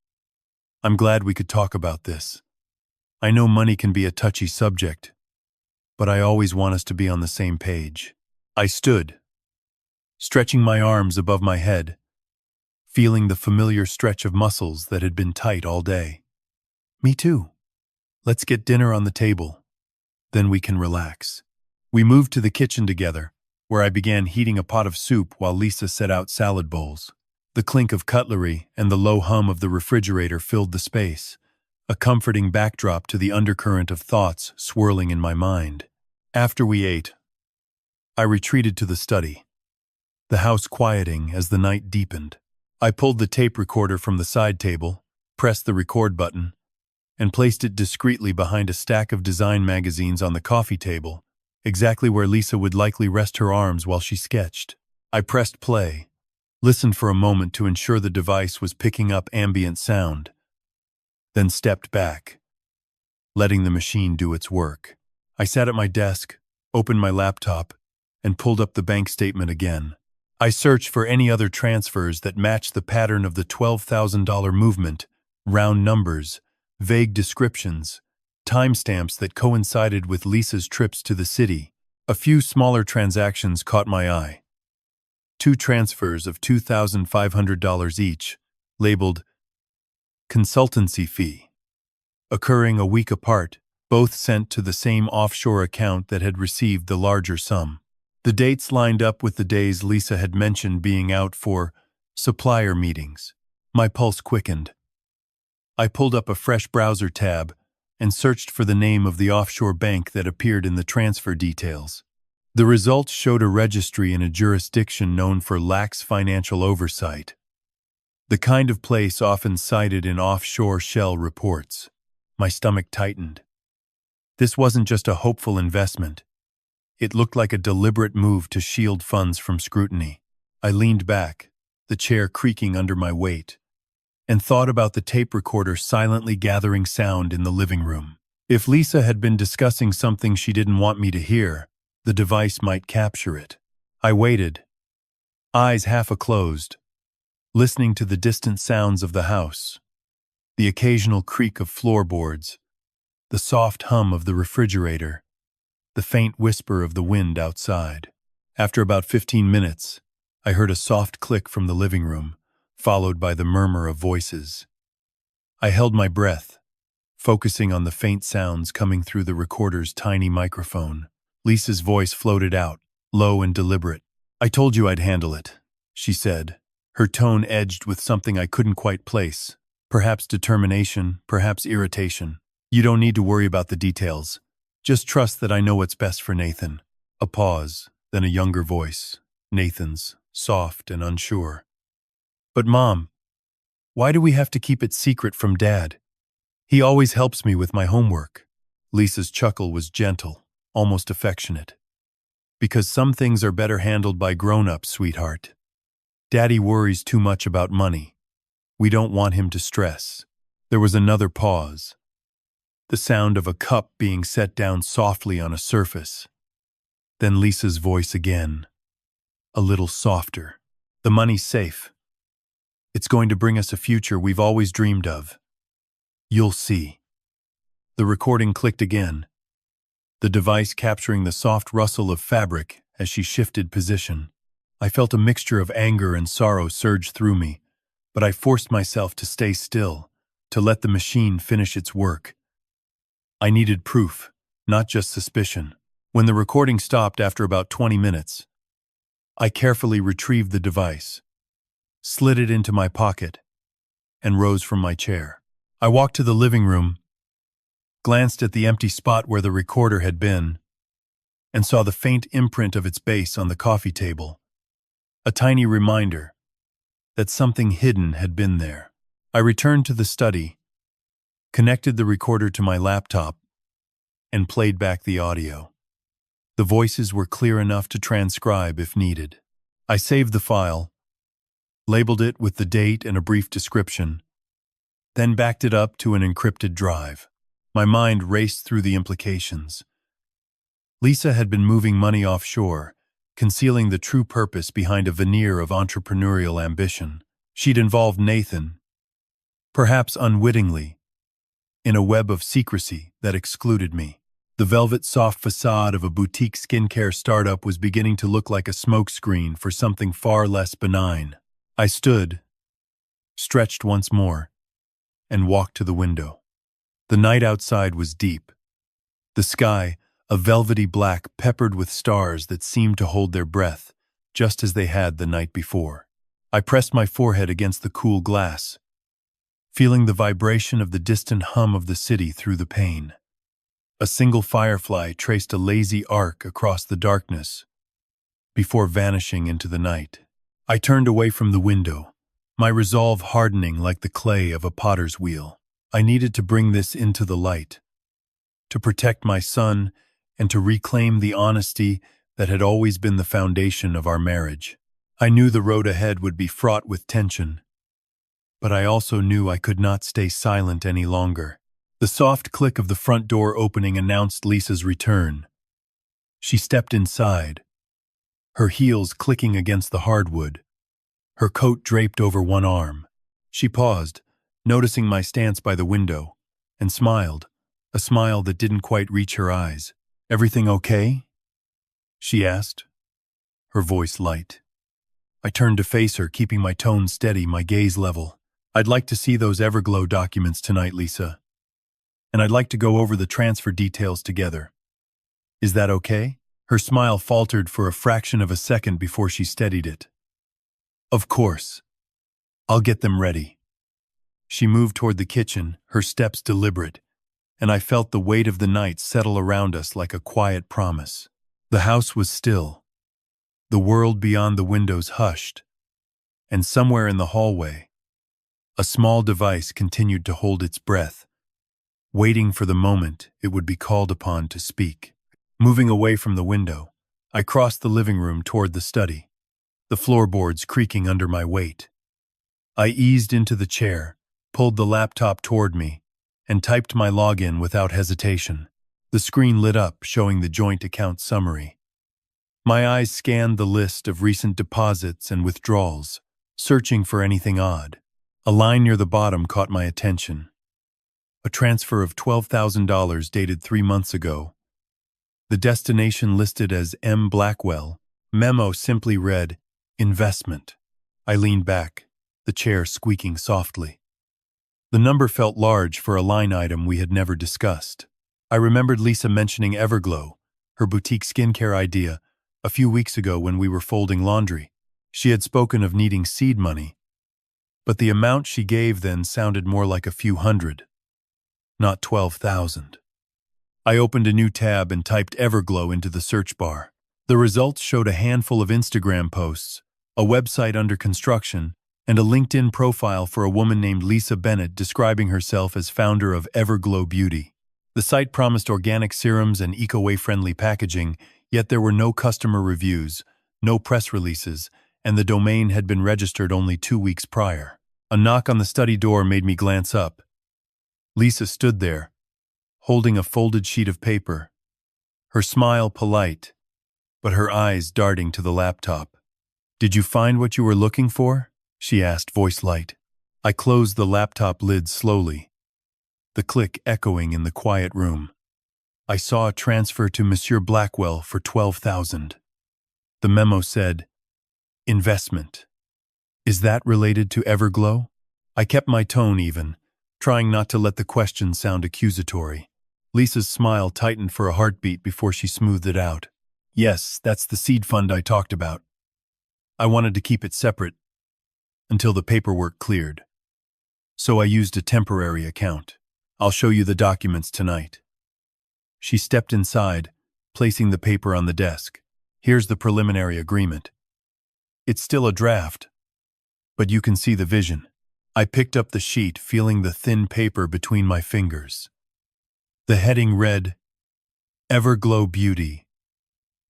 "I'm glad we could talk about this. I know money can be a touchy subject, but I always want us to be on the same page." I stood, stretching my arms above my head, feeling the familiar stretch of muscles that had been tight all day. "Me too. Let's get dinner on the table. Then we can relax." We moved to the kitchen together, where I began heating a pot of soup while Lisa set out salad bowls. The clink of cutlery and the low hum of the refrigerator filled the space, a comforting backdrop to the undercurrent of thoughts swirling in my mind. After we ate, I retreated to the study, the house quieting as the night deepened. I pulled the tape recorder from the side table, pressed the record button, and placed it discreetly behind a stack of design magazines on the coffee table, exactly where Lisa would likely rest her arms while she sketched. I pressed play, listened for a moment to ensure the device was picking up ambient sound, then stepped back, letting the machine do its work. I sat at my desk, opened my laptop, and pulled up the bank statement again. I searched for any other transfers that matched the pattern of the $12,000 movement, round numbers, vague descriptions, timestamps that coincided with Lisa's trips to the city. A few smaller transactions caught my eye. 2 transfers of $2,500 each, labeled consultancy fee, occurring a week apart, both sent to the same offshore account that had received the larger sum. The dates lined up with the days Lisa had mentioned being out for supplier meetings. My pulse quickened. I pulled up a fresh browser tab and searched for the name of the offshore bank that appeared in the transfer details. The results showed a registry in a jurisdiction known for lax financial oversight, the kind of place often cited in offshore shell reports. My stomach tightened. This wasn't just a hopeful investment. It looked like a deliberate move to shield funds from scrutiny. I leaned back, the chair creaking under my weight, and thought about the tape recorder silently gathering sound in the living room. If Lisa had been discussing something she didn't want me to hear, the device might capture it. I waited, eyes half-closed, listening to the distant sounds of the house, the occasional creak of floorboards, the soft hum of the refrigerator, the faint whisper of the wind outside. After about 15 minutes, I heard a soft click from the living room, followed by the murmur of voices. I held my breath, focusing on the faint sounds coming through the recorder's tiny microphone. Lisa's voice floated out, low and deliberate. "I told you I'd handle it," she said, her tone edged with something I couldn't quite place. Perhaps determination, perhaps irritation. "You don't need to worry about the details. Just trust that I know what's best for Nathan." A pause, then a younger voice, Nathan's, soft and unsure. "But Mom, why do we have to keep it secret from Dad? He always helps me with my homework." Lisa's chuckle was gentle, almost affectionate. "Because some things are better handled by grown-ups, sweetheart. Daddy worries too much about money. We don't want him to stress." There was another pause, the sound of a cup being set down softly on a surface. Then Lisa's voice again, a little softer. "The money's safe. It's going to bring us a future we've always dreamed of. You'll see. The recording clicked again, the device capturing the soft rustle of fabric as she shifted position. I felt a mixture of anger and sorrow surge through me, but I forced myself to stay still, to let the machine finish its work. I needed proof, not just suspicion. When the recording stopped after about 20 minutes, I carefully retrieved the device, slid it into my pocket, and rose from my chair. I walked to the living room, glanced at the empty spot where the recorder had been, and saw the faint imprint of its base on the coffee table, a tiny reminder that something hidden had been there. I returned to the study, connected the recorder to my laptop, and played back the audio. The voices were clear enough to transcribe if needed. I saved the file, labeled it with the date and a brief description, then backed it up to an encrypted drive. My mind raced through the implications. Lisa had been moving money offshore, concealing the true purpose behind a veneer of entrepreneurial ambition. She'd involved Nathan, perhaps unwittingly, in a web of secrecy that excluded me. The velvet soft facade of a boutique skincare startup was beginning to look like a smokescreen for something far less benign. I stood, stretched once more, and walked to the window. The night outside was deep. The sky, a velvety black peppered with stars that seemed to hold their breath, just as they had the night before. I pressed my forehead against the cool glass, feeling the vibration of the distant hum of the city through the pane. A single firefly traced a lazy arc across the darkness before vanishing into the night. I turned away from the window, my resolve hardening like the clay of a potter's wheel. I needed to bring this into the light, to protect my son and to reclaim the honesty that had always been the foundation of our marriage. I knew the road ahead would be fraught with tension, but I also knew I could not stay silent any longer. The soft click of the front door opening announced Lisa's return. She stepped inside, her heels clicking against the hardwood, her coat draped over one arm. She paused, noticing my stance by the window, and smiled, a smile that didn't quite reach her eyes. "Everything okay?" she asked, her voice light. I turned to face her, keeping my tone steady, my gaze level. "I'd like to see those Everglow documents tonight, Lisa. And I'd like to go over the transfer details together. Is that okay?" Her smile faltered for a fraction of a second before she steadied it. "Of course. I'll get them ready." She moved toward the kitchen, her steps deliberate, and I felt the weight of the night settle around us like a quiet promise. The house was still, the world beyond the windows hushed, and somewhere in the hallway, a small device continued to hold its breath, waiting for the moment it would be called upon to speak. Moving away from the window, I crossed the living room toward the study, the floorboards creaking under my weight. I eased into the chair, pulled the laptop toward me, and typed my login without hesitation. The screen lit up, showing the joint account summary. My eyes scanned the list of recent deposits and withdrawals, searching for anything odd. A line near the bottom caught my attention. A transfer of $12,000 dated 3 months ago. The destination listed as M. Blackwell. Memo simply read, "Investment." I leaned back, the chair squeaking softly. The number felt large for a line item we had never discussed. I remembered Lisa mentioning Everglow, her boutique skincare idea, a few weeks ago when we were folding laundry. She had spoken of needing seed money, but the amount she gave then sounded more like a few hundred, not 12,000. I opened a new tab and typed Everglow into the search bar. The results showed a handful of Instagram posts, a website under construction, and a LinkedIn profile for a woman named Lisa Bennett describing herself as founder of Everglow Beauty. The site promised organic serums and eco-friendly packaging, yet there were no customer reviews, no press releases, and the domain had been registered only 2 weeks prior. A knock on the study door made me glance up. Lisa stood there, holding a folded sheet of paper, her smile polite, but her eyes darting to the laptop. "Did you find what you were looking for?" she asked, voice light. I closed the laptop lid slowly, the click echoing in the quiet room. I saw a transfer to Monsieur Blackwell for 12,000. The memo said, investment. Is that related to Everglow? I kept my tone even, trying not to let the question sound accusatory. Lisa's smile tightened for a heartbeat before she smoothed it out. Yes, that's the seed fund I talked about. I wanted to keep it separate until the paperwork cleared. So I used a temporary account. I'll show you the documents tonight. She stepped inside, placing the paper on the desk. Here's the preliminary agreement. It's still a draft, but you can see the vision. I picked up the sheet, feeling the thin paper between my fingers. The heading read, Everglow Beauty.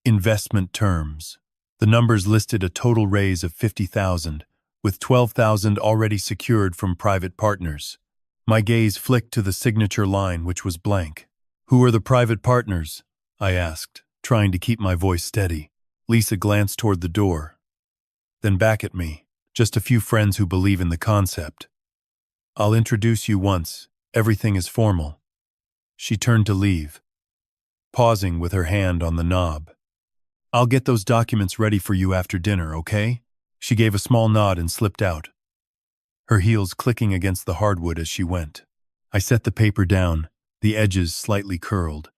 Investment terms. The numbers listed a total raise of 50,000, with 12,000 already secured from private partners. My gaze flicked to the signature line, which was blank. Who are the private partners? I asked, trying to keep my voice steady. Lisa glanced toward the door, then back at me. Just a few friends who believe in the concept. I'll introduce you once. Everything is formal. She turned to leave, pausing with her hand on the knob. I'll get those documents ready for you after dinner, okay? She gave a small nod and slipped out, her heels clicking against the hardwood as she went. I set the paper down, the edges slightly curled.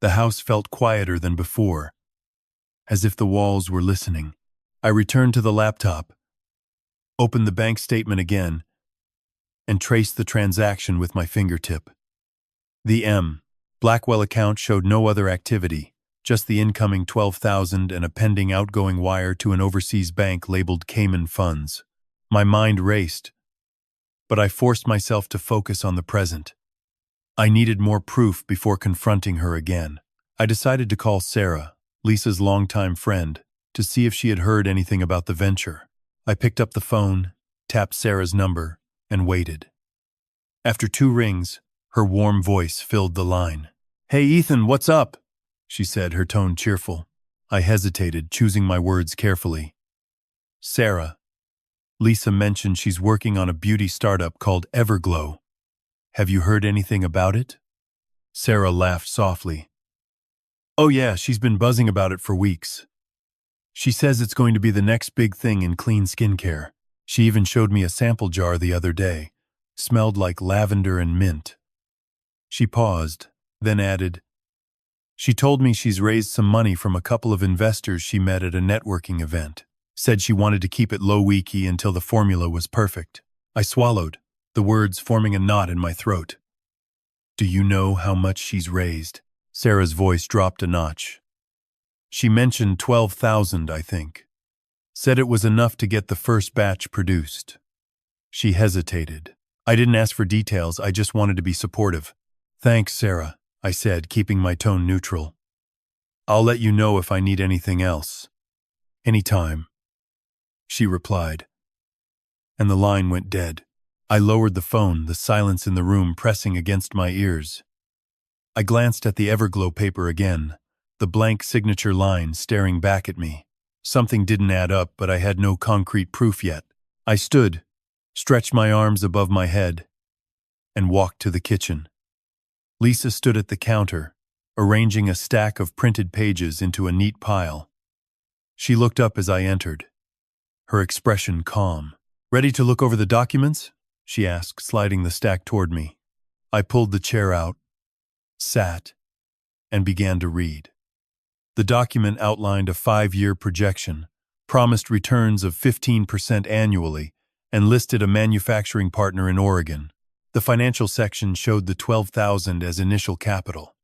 The house felt quieter than before, as if the walls were listening. I returned to the laptop, opened the bank statement again, and traced the transaction with my fingertip. The M. Blackwell account showed no other activity, just the incoming 12,000 and a pending outgoing wire to an overseas bank labeled Cayman Funds. My mind raced, but I forced myself to focus on the present. I needed more proof before confronting her again. I decided to call Sarah, Lisa's longtime friend, to see if she had heard anything about the venture. I picked up the phone, tapped Sarah's number, and waited. After 2 rings, her warm voice filled the line. Hey Ethan, what's up? She said, her tone cheerful. I hesitated, choosing my words carefully. Sarah. Lisa mentioned she's working on a beauty startup called Everglow. Have you heard anything about it? Sarah laughed softly. Oh yeah, she's been buzzing about it for weeks. She says it's going to be the next big thing in clean skincare. She even showed me a sample jar the other day. Smelled like lavender and mint. She paused, then added, she told me she's raised some money from a couple of investors she met at a networking event. Said she wanted to keep it low-key until the formula was perfect. I swallowed, the words forming a knot in my throat. Do you know how much she's raised? Sarah's voice dropped a notch. She mentioned 12,000, I think. Said it was enough to get the first batch produced. She hesitated. I didn't ask for details, I just wanted to be supportive. Thanks, Sarah, I said, keeping my tone neutral. I'll let you know if I need anything else. Anytime, she replied. And the line went dead. I lowered the phone, the silence in the room pressing against my ears. I glanced at the Everglow paper again, the blank signature line staring back at me. Something didn't add up, but I had no concrete proof yet. I stood, stretched my arms above my head, and walked to the kitchen. Lisa stood at the counter, arranging a stack of printed pages into a neat pile. She looked up as I entered, her expression calm. Ready to look over the documents? She asked, sliding the stack toward me. I pulled the chair out, sat, and began to read. The document outlined a 5-year projection, promised returns of 15% annually, and listed a manufacturing partner in Oregon. The financial section showed the 12,000 as initial capital,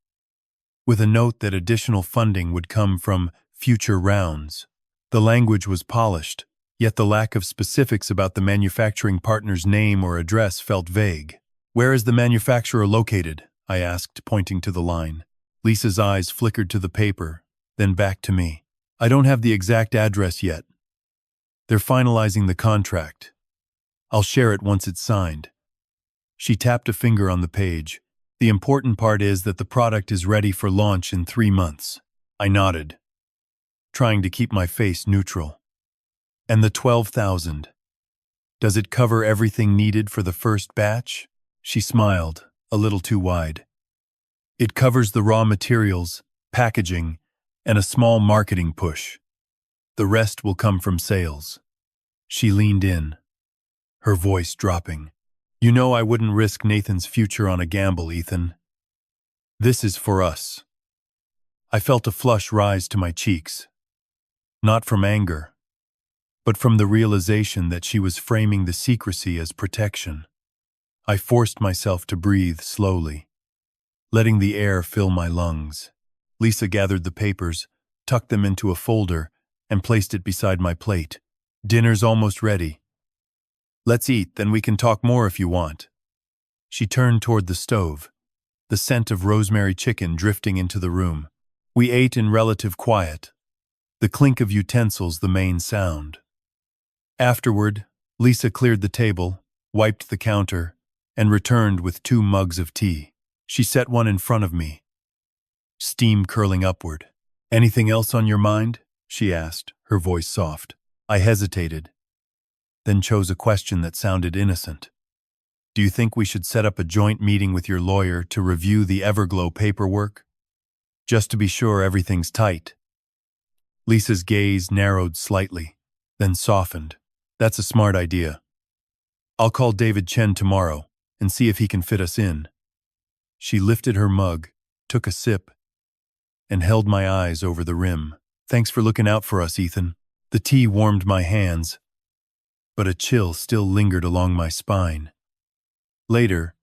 with a note that additional funding would come from future rounds. The language was polished, yet the lack of specifics about the manufacturing partner's name or address felt vague. Where is the manufacturer located? I asked, pointing to the line. Lisa's eyes flickered to the paper, then back to me. I don't have the exact address yet. They're finalizing the contract. I'll share it once it's signed. She tapped a finger on the page. The important part is that the product is ready for launch in 3 months. I nodded, trying to keep my face neutral. And the 12,000. Does it cover everything needed for the first batch? She smiled, a little too wide. It covers the raw materials, packaging, and a small marketing push. The rest will come from sales. She leaned in, her voice dropping. You know I wouldn't risk Nathan's future on a gamble, Ethan. This is for us. I felt a flush rise to my cheeks. Not from anger, but from the realization that she was framing the secrecy as protection. I forced myself to breathe slowly, letting the air fill my lungs. Lisa gathered the papers, tucked them into a folder, and placed it beside my plate. Dinner's almost ready. Let's eat, then we can talk more if you want. She turned toward the stove, the scent of rosemary chicken drifting into the room. We ate in relative quiet, the clink of utensils the main sound. Afterward, Lisa cleared the table, wiped the counter, and returned with 2 mugs of tea. She set one in front of me, steam curling upward. Anything else on your mind? She asked, her voice soft. I hesitated, then chose a question that sounded innocent. Do you think we should set up a joint meeting with your lawyer to review the Everglow paperwork? Just to be sure everything's tight. Lisa's gaze narrowed slightly, then softened. That's a smart idea. I'll call David Chen tomorrow and see if he can fit us in. She lifted her mug, took a sip, and held my eyes over the rim. Thanks for looking out for us, Ethan. The tea warmed my hands, but a chill still lingered along my spine. Later,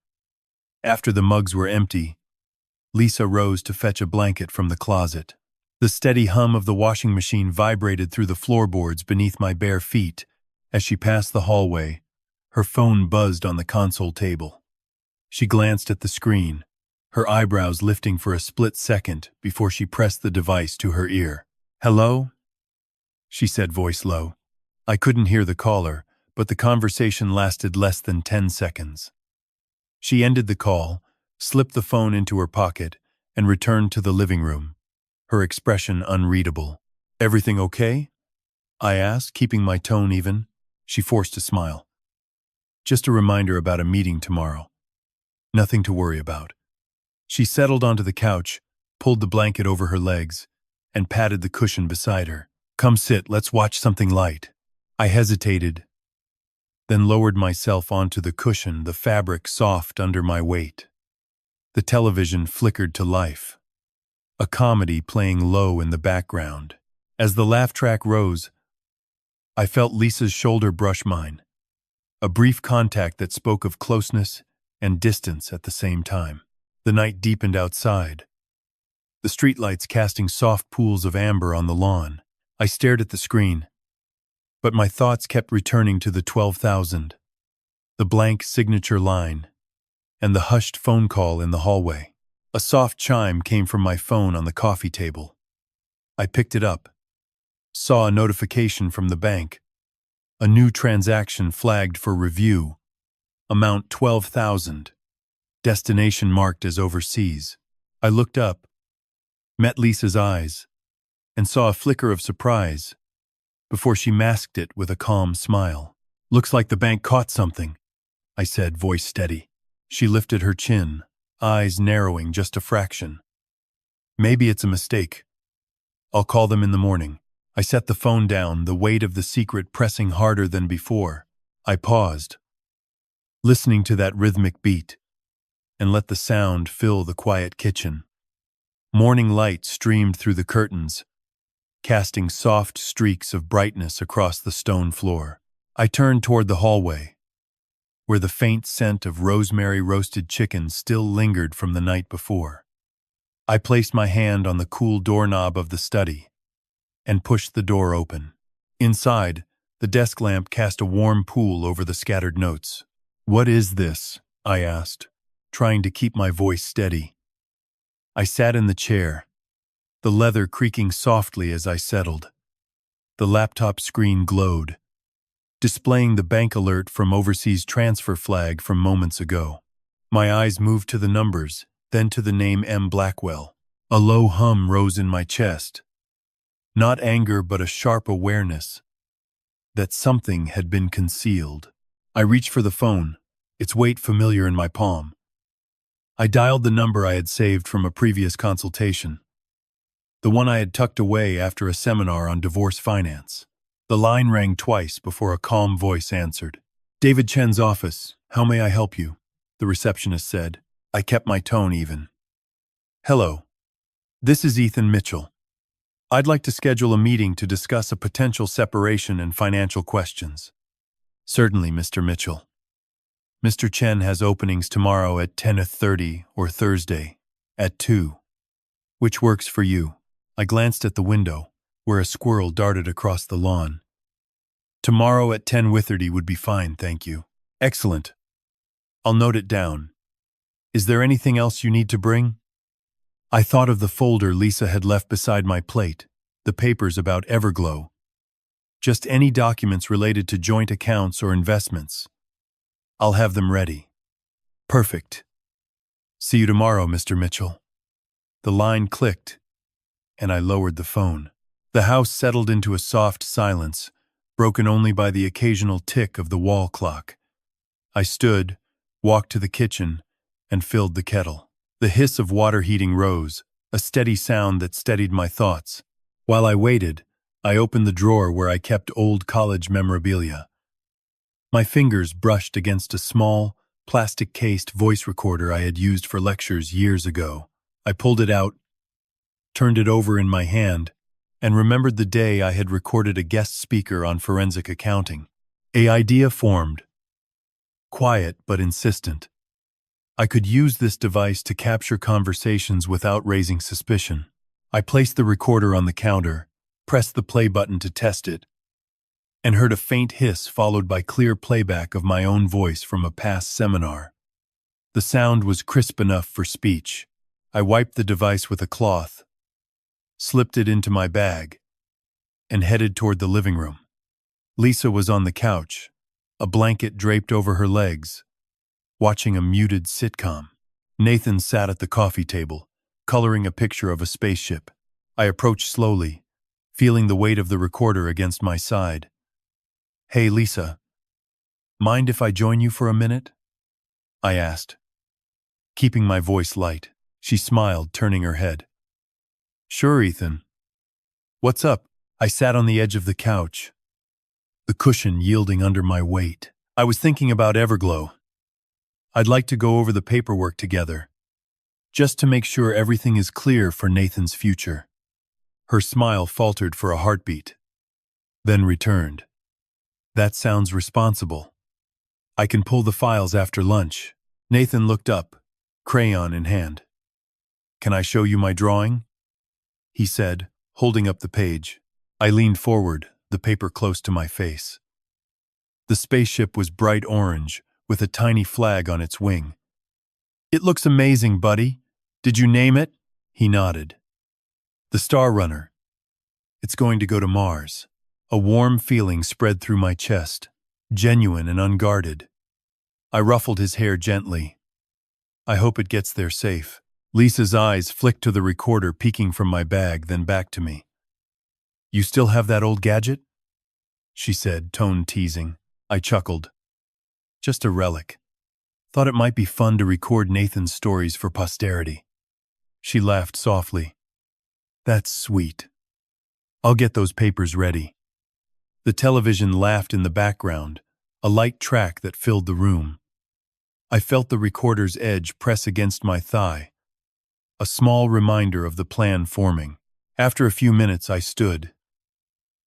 after the mugs were empty, Lisa rose to fetch a blanket from the closet. The steady hum of the washing machine vibrated through the floorboards beneath my bare feet. As she passed the hallway, her phone buzzed on the console table. She glanced at the screen, her eyebrows lifting for a split second before she pressed the device to her ear. Hello? She said, voice low. I couldn't hear the caller, but the conversation lasted less than 10 seconds. She ended the call, slipped the phone into her pocket, and returned to the living room, her expression unreadable. Everything okay? I asked, keeping my tone even. She forced a smile. Just a reminder about a meeting tomorrow. Nothing to worry about. She settled onto the couch, pulled the blanket over her legs, and patted the cushion beside her. Come sit, let's watch something light. I hesitated, then lowered myself onto the cushion, the fabric soft under my weight. The television flickered to life, a comedy playing low in the background. As the laugh track rose, I felt Lisa's shoulder brush mine, a brief contact that spoke of closeness and distance at the same time. The night deepened outside, the streetlights casting soft pools of amber on the lawn. I stared at the screen, but my thoughts kept returning to the 12,000, the blank signature line, and the hushed phone call in the hallway. A soft chime came from my phone on the coffee table. I picked it up, saw a notification from the bank. A new transaction flagged for review. Amount 12,000. Destination marked as overseas. I looked up, met Lisa's eyes, and saw a flicker of surprise before she masked it with a calm smile. Looks like the bank caught something, I said, voice steady. She lifted her chin, eyes narrowing just a fraction. Maybe it's a mistake. I'll call them in the morning. I set the phone down, the weight of the secret pressing harder than before. I paused, listening to that rhythmic beat, and let the sound fill the quiet kitchen. Morning light streamed through the curtains, casting soft streaks of brightness across the stone floor. I turned toward the hallway, where the faint scent of rosemary roasted chicken still lingered from the night before. I placed my hand on the cool doorknob of the study and pushed the door open. Inside, the desk lamp cast a warm pool over the scattered notes. What is this? I asked, trying to keep my voice steady. I sat in the chair, the leather creaking softly as I settled. The laptop screen glowed, displaying the bank alert from overseas transfer flag from moments ago. My eyes moved to the numbers, then to the name M. Blackwell. A low hum rose in my chest. Not anger, but a sharp awareness that something had been concealed. I reached for the phone, its weight familiar in my palm. I dialed the number I had saved from a previous consultation, the one I had tucked away after a seminar on divorce finance. The line rang twice before a calm voice answered. "David Chen's office. How may I help you?" the receptionist said. I kept my tone even. "Hello. This is Ethan Mitchell. I'd like to schedule a meeting to discuss a potential separation and financial questions." "Certainly, Mr. Mitchell. Mr. Chen has openings tomorrow at 10:30 or Thursday at 2. Which works for you?" I glanced at the window, where a squirrel darted across the lawn. "Tomorrow at 10:30 would be fine, thank you." "Excellent. I'll note it down. Is there anything else you need to bring?" I thought of the folder Lisa had left beside my plate, the papers about Everglow. Just any documents related to joint accounts or investments. "I'll have them ready." "Perfect. See you tomorrow, Mr. Mitchell." The line clicked, and I lowered the phone. The house settled into a soft silence, broken only by the occasional tick of the wall clock. I stood, walked to the kitchen, and filled the kettle. The hiss of water heating rose, a steady sound that steadied my thoughts. While I waited, I opened the drawer where I kept old college memorabilia. My fingers brushed against a small, plastic-cased voice recorder I had used for lectures years ago. I pulled it out, turned it over in my hand, and remembered the day I had recorded a guest speaker on forensic accounting. An idea formed. Quiet but insistent. I could use this device to capture conversations without raising suspicion. I placed the recorder on the counter, pressed the play button to test it, and heard a faint hiss followed by clear playback of my own voice from a past seminar. The sound was crisp enough for speech. I wiped the device with a cloth, slipped it into my bag, and headed toward the living room. Lisa was on the couch, a blanket draped over her legs, watching a muted sitcom. Nathan sat at the coffee table, coloring a picture of a spaceship. I approached slowly, feeling the weight of the recorder against my side. "Hey, Lisa. Mind if I join you for a minute?" I asked, keeping my voice light. She smiled, turning her head. "Sure, Ethan. What's up?" I sat on the edge of the couch, the cushion yielding under my weight. "I was thinking about Everglow. I'd like to go over the paperwork together, just to make sure everything is clear for Nathan's future." Her smile faltered for a heartbeat, then returned. "That sounds responsible. I can pull the files after lunch." Nathan looked up, crayon in hand. "Can I show you my drawing?" he said, holding up the page. I leaned forward, the paper close to my face. The spaceship was bright orange, with a tiny flag on its wing. "It looks amazing, buddy. Did you name it?" He nodded. "The Star Runner. It's going to go to Mars." A warm feeling spread through my chest, genuine and unguarded. I ruffled his hair gently. "I hope it gets there safe." Lisa's eyes flicked to the recorder peeking from my bag, then back to me. "You still have that old gadget?" she said, tone teasing. I chuckled. "Just a relic. Thought it might be fun to record Nathan's stories for posterity." She laughed softly. "That's sweet. I'll get those papers ready." The television laughed in the background, a light track that filled the room. I felt the recorder's edge press against my thigh, a small reminder of the plan forming. After a few minutes, I stood,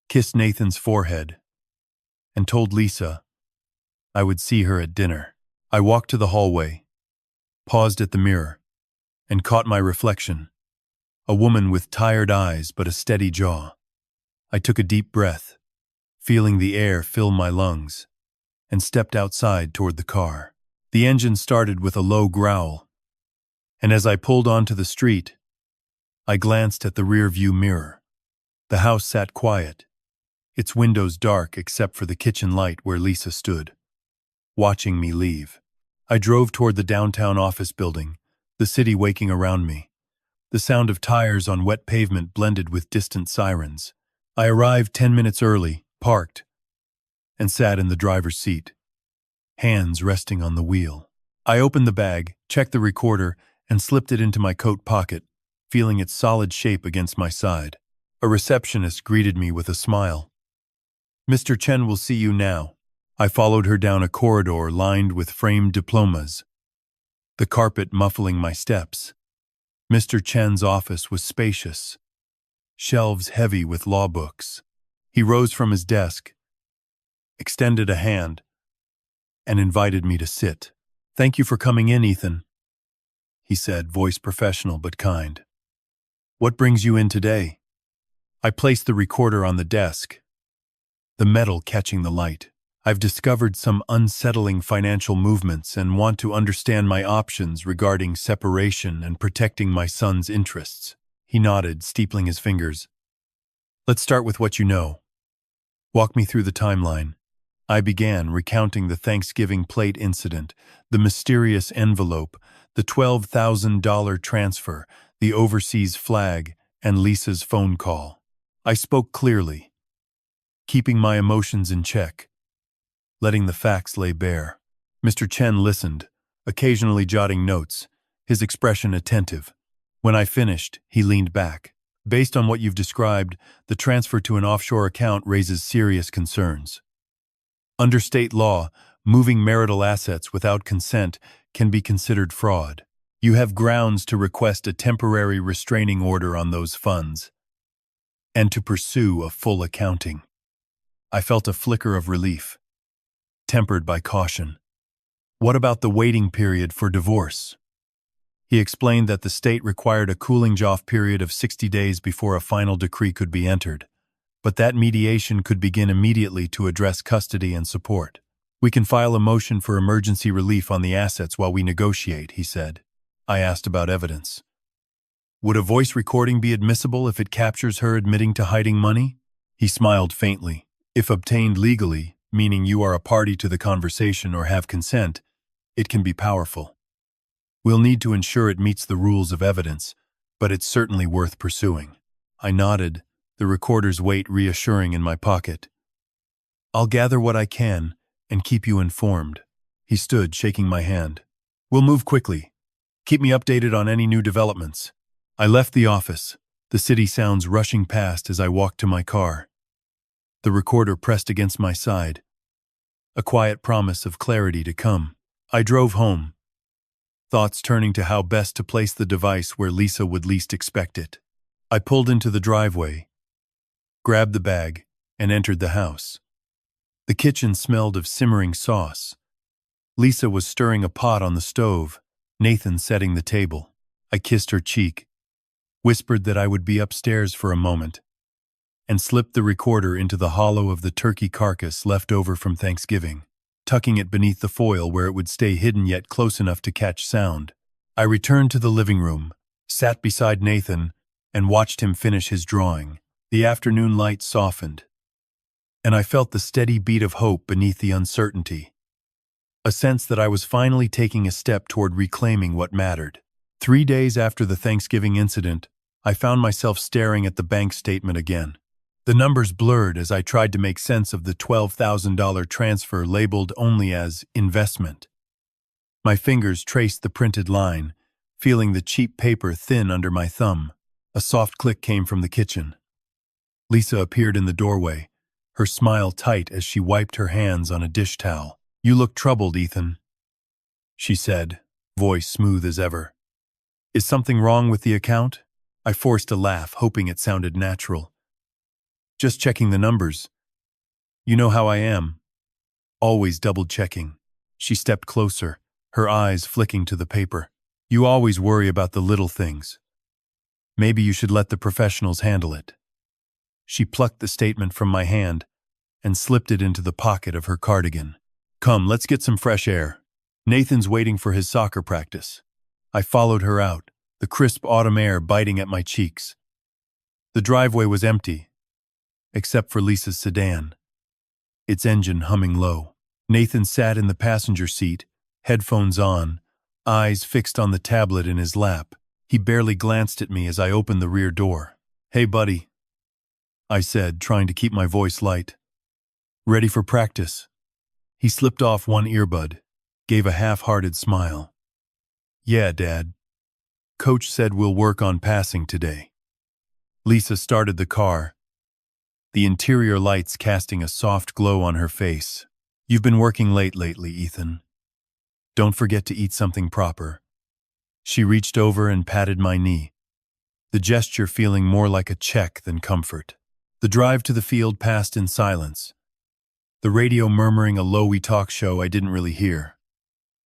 kissed Nathan's forehead, and told Lisa I would see her at dinner. I walked to the hallway, paused at the mirror, and caught my reflection, a woman with tired eyes but a steady jaw. I took a deep breath, feeling the air fill my lungs, and stepped outside toward the car. The engine started with a low growl, and as I pulled onto the street, I glanced at the rear-view mirror. The house sat quiet, its windows dark except for the kitchen light where Lisa stood, watching me leave. I drove toward the downtown office building, the city waking around me. The sound of tires on wet pavement blended with distant sirens. I arrived 10 minutes early, parked, and sat in the driver's seat. hands resting on the wheel. I opened the bag, checked the recorder, and slipped it into my coat pocket, feeling its solid shape against my side. A receptionist greeted me with a smile. "Mr. Chen will see you now." I followed her down a corridor lined with framed diplomas, the carpet muffling my steps. Mr. Chen's office was spacious, shelves heavy with law books. He rose from his desk, extended a hand, and invited me to sit. "Thank you for coming in, Ethan," he said, voice professional but kind. "What brings you in today?" I placed the recorder on the desk, the metal catching the light. "I've discovered some unsettling financial movements and want to understand my options regarding separation and protecting my son's interests." He nodded, steepling his fingers. "Let's start with what you know. Walk me through the timeline." I began recounting the Thanksgiving plate incident, the mysterious envelope, the $12,000 transfer, the overseas flag, and Lisa's phone call. I spoke clearly, keeping my emotions in check, letting the facts lay bare. Mr. Chen listened, occasionally jotting notes, his expression attentive. When I finished, he leaned back. "Based on what you've described, the transfer to an offshore account raises serious concerns. Under state law, moving marital assets without consent can be considered fraud. You have grounds to request a temporary restraining order on those funds and to pursue a full accounting." I felt a flicker of relief, tempered by caution. "What about the waiting period for divorce?" He explained that the state required a cooling-off period of 60 days before a final decree could be entered, but that mediation could begin immediately to address custody and support. "We can file a motion for emergency relief on the assets while we negotiate," he said. I asked about evidence. "Would a voice recording be admissible if it captures her admitting to hiding money?" He smiled faintly. "If obtained legally, meaning you are a party to the conversation or have consent, it can be powerful. We'll need to ensure it meets the rules of evidence, but it's certainly worth pursuing." I nodded, the recorder's weight reassuring in my pocket. "I'll gather what I can and keep you informed." He stood, shaking my hand. "We'll move quickly. Keep me updated on any new developments." I left the office, the city sounds rushing past as I walked to my car. The recorder pressed against my side, a quiet promise of clarity to come. I drove home, thoughts turning to how best to place the device where Lisa would least expect it. I pulled into the driveway, grabbed the bag, and entered the house. The kitchen smelled of simmering sauce. Lisa was stirring a pot on the stove, Nathan setting the table. I kissed her cheek, whispered that I would be upstairs for a moment, and slipped the recorder into the hollow of the turkey carcass left over from Thanksgiving, tucking it beneath the foil where it would stay hidden yet close enough to catch sound. I returned to the living room, sat beside Nathan, and watched him finish his drawing. The afternoon light softened, and I felt the steady beat of hope beneath the uncertainty, a sense that I was finally taking a step toward reclaiming what mattered. 3 days after the Thanksgiving incident, I found myself staring at the bank statement again. The numbers blurred as I tried to make sense of the $12,000 transfer labeled only as investment. My fingers traced the printed line, feeling the cheap paper thin under my thumb. A soft click came from the kitchen. Lisa appeared in the doorway, her smile tight as she wiped her hands on a dish towel. "You look troubled, Ethan," she said, voice smooth as ever. "Is something wrong with the account?" I forced a laugh, hoping it sounded natural. "Just checking the numbers. You know how I am. Always double-checking." She stepped closer, her eyes flicking to the paper. "You always worry about the little things. Maybe you should let the professionals handle it." She plucked the statement from my hand and slipped it into the pocket of her cardigan. "Come, let's get some fresh air. Nathan's waiting for his soccer practice." I followed her out, the crisp autumn air biting at my cheeks. The driveway was empty, except for Lisa's sedan, its engine humming low. Nathan sat in the passenger seat, headphones on, eyes fixed on the tablet in his lap. He barely glanced at me as I opened the rear door. "Hey, buddy," I said, trying to keep my voice light. "Ready for practice?" He slipped off one earbud, gave a half-hearted smile. Yeah, Dad. Coach said we'll work on passing today. Lisa started the car, the interior lights casting a soft glow on her face. You've been working late lately, Ethan. Don't forget to eat something proper. She reached over and patted my knee, the gesture feeling more like a check than comfort. The drive to the field passed in silence, the radio murmuring a low-wee talk show I didn't really hear.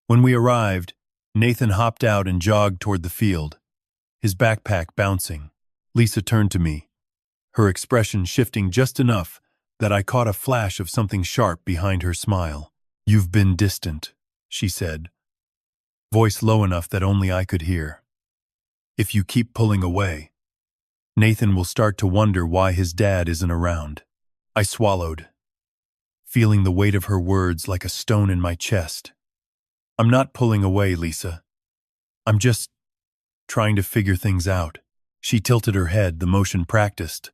When we arrived, Nathan hopped out and jogged toward the field, his backpack bouncing. Lisa turned to me, her expression shifting just enough that I caught a flash of something sharp behind her smile. You've been distant, she said, voice low enough that only I could hear. If you keep pulling away, Nathan will start to wonder why his dad isn't around. I swallowed, feeling the weight of her words like a stone in my chest. I'm not pulling away, Lisa. I'm just trying to figure things out. She tilted her head, the motion practiced,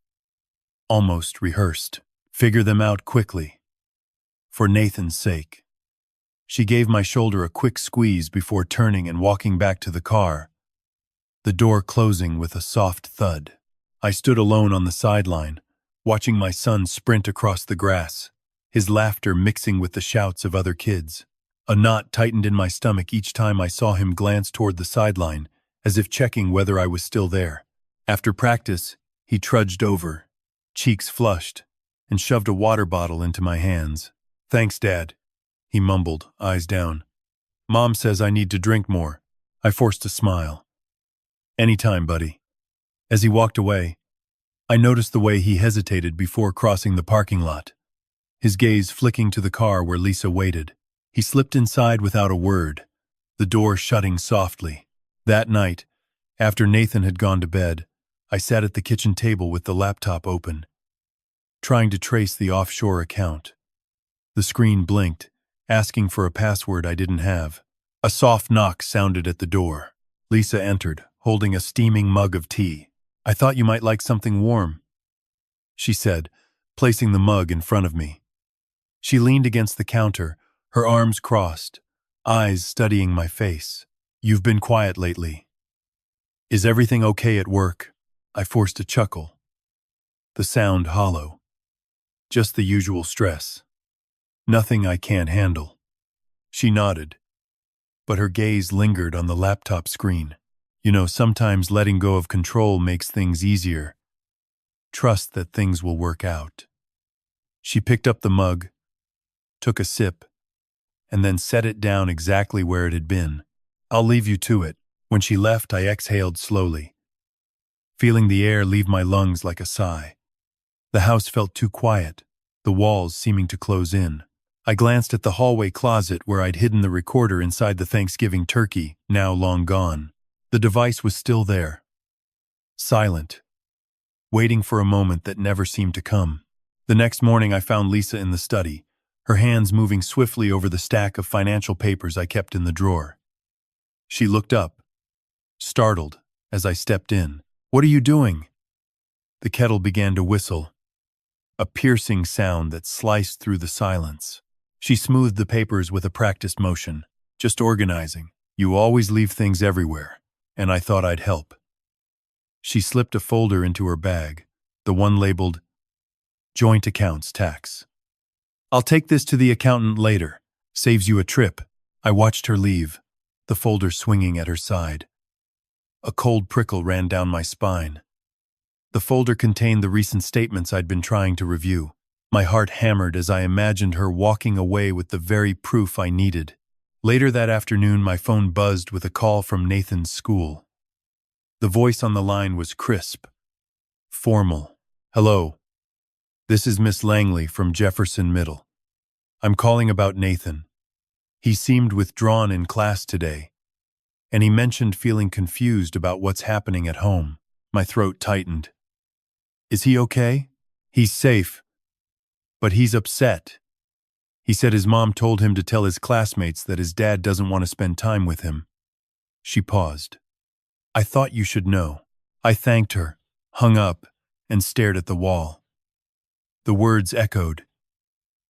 almost rehearsed. Figure them out quickly. For Nathan's sake. She gave my shoulder a quick squeeze before turning and walking back to the car, the door closing with a soft thud. I stood alone on the sideline, watching my son sprint across the grass, his laughter mixing with the shouts of other kids. A knot tightened in my stomach each time I saw him glance toward the sideline, as if checking whether I was still there. After practice, he trudged over, cheeks flushed, and shoved a water bottle into my hands. Thanks, Dad, he mumbled, eyes down. Mom says I need to drink more. I forced a smile. Anytime, buddy. As he walked away, I noticed the way he hesitated before crossing the parking lot, his gaze flicking to the car where Lisa waited. He slipped inside without a word, the door shutting softly. That night, after Nathan had gone to bed, I sat at the kitchen table with the laptop open, trying to trace the offshore account. The screen blinked, asking for a password I didn't have. A soft knock sounded at the door. Lisa entered, holding a steaming mug of tea. I thought you might like something warm, she said, placing the mug in front of me. She leaned against the counter, her arms crossed, eyes studying my face. You've been quiet lately. Is everything okay at work? I forced a chuckle, the sound hollow. Just the usual stress. Nothing I can't handle. She nodded, but her gaze lingered on the laptop screen. You know, sometimes letting go of control makes things easier. Trust that things will work out. She picked up the mug, took a sip, and then set it down exactly where it had been. I'll leave you to it. When she left, I exhaled slowly, feeling the air leave my lungs like a sigh. The house felt too quiet, the walls seeming to close in. I glanced at the hallway closet where I'd hidden the recorder inside the Thanksgiving turkey, now long gone. The device was still there, silent, waiting for a moment that never seemed to come. The next morning I found Lisa in the study, her hands moving swiftly over the stack of financial papers I kept in the drawer. She looked up, startled, as I stepped in. What are you doing? The kettle began to whistle, a piercing sound that sliced through the silence. She smoothed the papers with a practiced motion. Just organizing. You always leave things everywhere, and I thought I'd help. She slipped a folder into her bag, the one labeled Joint Accounts Tax. I'll take this to the accountant later. Saves you a trip. I watched her leave, the folder swinging at her side. A cold prickle ran down my spine. The folder contained the recent statements I'd been trying to review. My heart hammered as I imagined her walking away with the very proof I needed. Later that afternoon, my phone buzzed with a call from Nathan's school. The voice on the line was crisp, formal. Hello. This is Miss Langley from Jefferson Middle. I'm calling about Nathan. He seemed withdrawn in class today, and he mentioned feeling confused about what's happening at home. My throat tightened. Is he okay? He's safe, but he's upset. He said his mom told him to tell his classmates that his dad doesn't want to spend time with him. She paused. I thought you should know. I thanked her, hung up, and stared at the wall. The words echoed.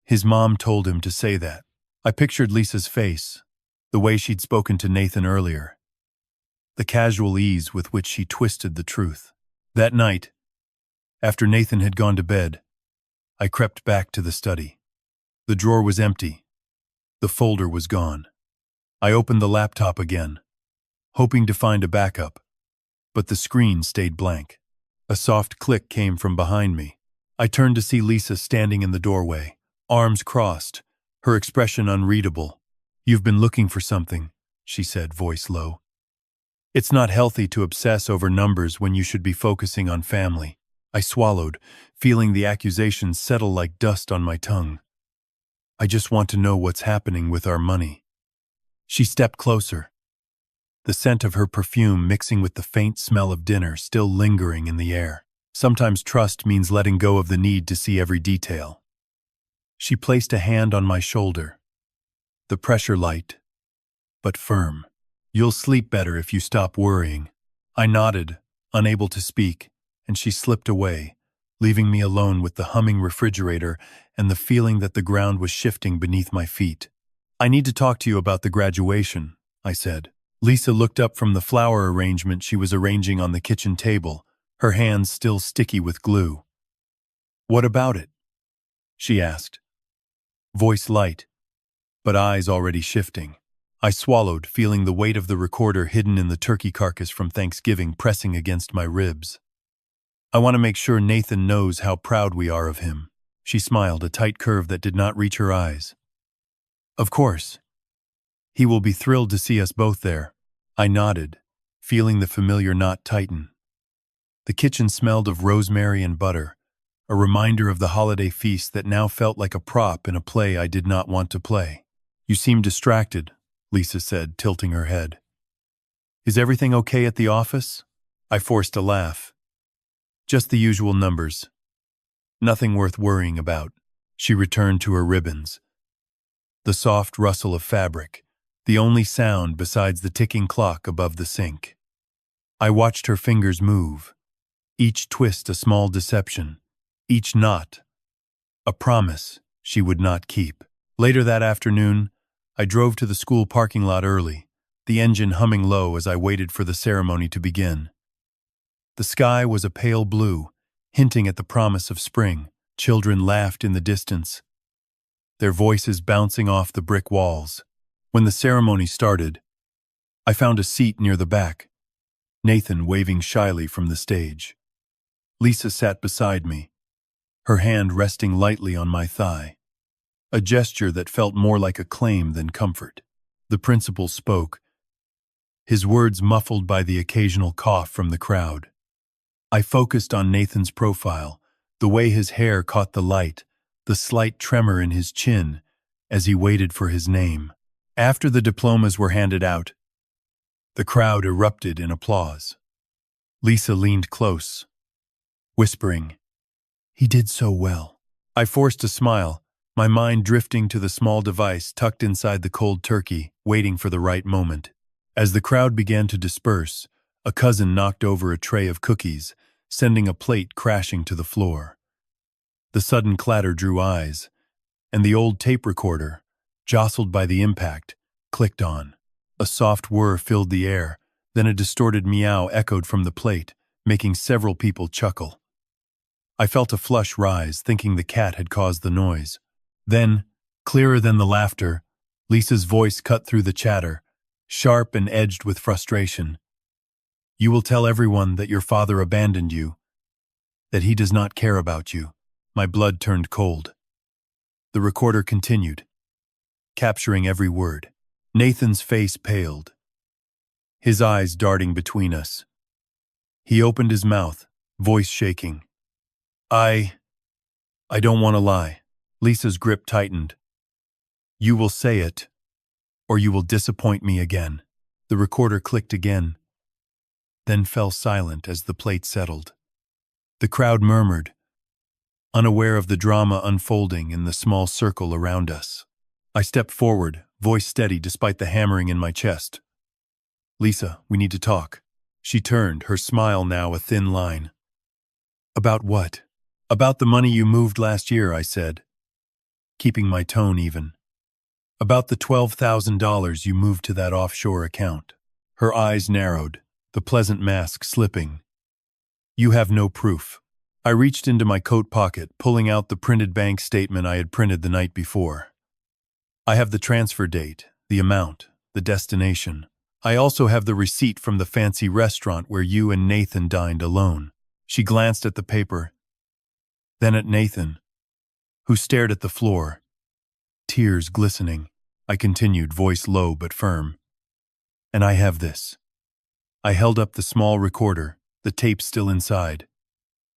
His mom told him to say that. I pictured Lisa's face, the way she'd spoken to Nathan earlier, the casual ease with which she twisted the truth. That night, after Nathan had gone to bed, I crept back to the study. The drawer was empty. The folder was gone. I opened the laptop again, hoping to find a backup, but the screen stayed blank. A soft click came from behind me. I turned to see Lisa standing in the doorway, arms crossed, her expression unreadable. "You've been looking for something," she said, voice low. "It's not healthy to obsess over numbers when you should be focusing on family." I swallowed, feeling the accusations settle like dust on my tongue. "I just want to know what's happening with our money." She stepped closer, the scent of her perfume mixing with the faint smell of dinner still lingering in the air. Sometimes trust means letting go of the need to see every detail. She placed a hand on my shoulder, the pressure light, but firm. "You'll sleep better if you stop worrying." I nodded, unable to speak, and she slipped away, leaving me alone with the humming refrigerator and the feeling that the ground was shifting beneath my feet. "I need to talk to you about the graduation," I said. Lisa looked up from the flower arrangement she was arranging on the kitchen table, her hands still sticky with glue. "What about it?" she asked, voice light, but eyes already shifting. I swallowed, feeling the weight of the recorder hidden in the turkey carcass from Thanksgiving pressing against my ribs. "I want to make sure Nathan knows how proud we are of him." She smiled, a tight curve that did not reach her eyes. "Of course. He will be thrilled to see us both there." I nodded, feeling the familiar knot tighten. The kitchen smelled of rosemary and butter, a reminder of the holiday feast that now felt like a prop in a play I did not want to play. "You seem distracted," Lisa said, tilting her head. "Is everything okay at the office?" I forced a laugh. "Just the usual numbers. Nothing worth worrying about." She returned to her ribbons. The soft rustle of fabric, the only sound besides the ticking clock above the sink. I watched her fingers move, each twist a small deception, each knot a promise she would not keep. Later that afternoon, I drove to the school parking lot early, the engine humming low as I waited for the ceremony to begin. The sky was a pale blue, hinting at the promise of spring. Children laughed in the distance, their voices bouncing off the brick walls. When the ceremony started, I found a seat near the back, Nathan waving shyly from the stage. Lisa sat beside me, her hand resting lightly on my thigh, a gesture that felt more like acclaim than comfort. The principal spoke, his words muffled by the occasional cough from the crowd. I focused on Nathan's profile, the way his hair caught the light, the slight tremor in his chin as he waited for his name. After the diplomas were handed out, the crowd erupted in applause. Lisa leaned close, whispering, "He did so well." I forced a smile, my mind drifting to the small device tucked inside the cold turkey, waiting for the right moment. As the crowd began to disperse, a cousin knocked over a tray of cookies, sending a plate crashing to the floor. The sudden clatter drew eyes, and the old tape recorder, jostled by the impact, clicked on. A soft whir filled the air, then a distorted meow echoed from the plate, making several people chuckle. I felt a flush rise, thinking the cat had caused the noise. Then, clearer than the laughter, Lisa's voice cut through the chatter, sharp and edged with frustration. "You will tell everyone that your father abandoned you, that he does not care about you." My blood turned cold. The recorder continued, capturing every word. Nathan's face paled, his eyes darting between us. He opened his mouth, voice shaking. I don't want to lie." Lisa's grip tightened. "You will say it, or you will disappoint me again." The recorder clicked again, then fell silent as the plate settled. The crowd murmured, unaware of the drama unfolding in the small circle around us. I stepped forward, voice steady despite the hammering in my chest. "Lisa, we need to talk." She turned, her smile now a thin line. "About what?" "About the money you moved last year," I said, keeping my tone even. About the $12,000 you moved to that offshore account. Her eyes narrowed, the pleasant mask slipping. You have no proof. I reached into my coat pocket, pulling out the printed bank statement I had printed the night before. I have the transfer date, the amount, the destination. I also have the receipt from the fancy restaurant where you and Nathan dined alone. She glanced at the paper, then at Nathan, who stared at the floor, tears glistening. I continued, voice low but firm. And I have this. I held up the small recorder, the tape still inside.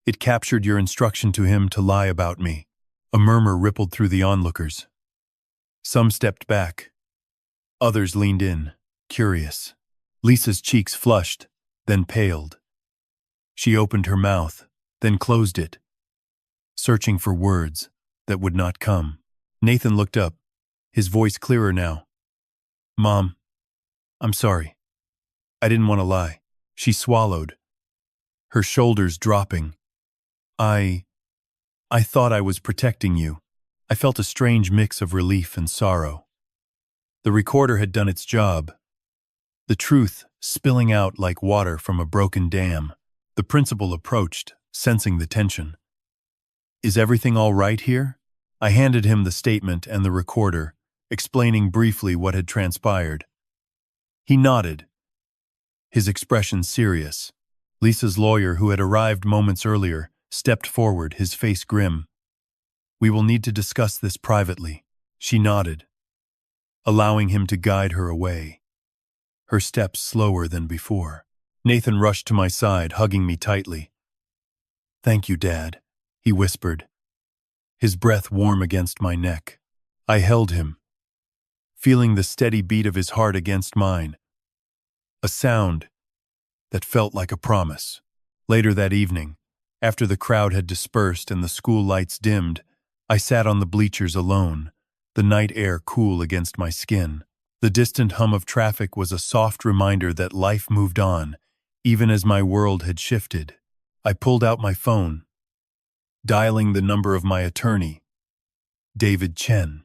It captured your instruction to him to lie about me. A murmur rippled through the onlookers. Some stepped back. Others leaned in, curious. Lisa's cheeks flushed, then paled. She opened her mouth, then closed it, searching for words that would not come. Nathan looked up, his voice clearer now. Mom, I'm sorry. I didn't want to lie. She swallowed, her shoulders dropping. I thought I was protecting you. I felt a strange mix of relief and sorrow. The recorder had done its job. The truth spilling out like water from a broken dam. The principal approached, sensing the tension. Is everything all right here? I handed him the statement and the recorder, explaining briefly what had transpired. He nodded, his expression serious. Lisa's lawyer, who had arrived moments earlier, stepped forward, his face grim. We will need to discuss this privately. She nodded, allowing him to guide her away, her steps slower than before. Nathan rushed to my side, hugging me tightly. Thank you, Dad, he whispered, his breath warm against my neck. I held him, feeling the steady beat of his heart against mine. A sound that felt like a promise. Later that evening, after the crowd had dispersed and the school lights dimmed, I sat on the bleachers alone, the night air cool against my skin. The distant hum of traffic was a soft reminder that life moved on, even as my world had shifted. I pulled out my phone, dialing the number of my attorney, David Chen.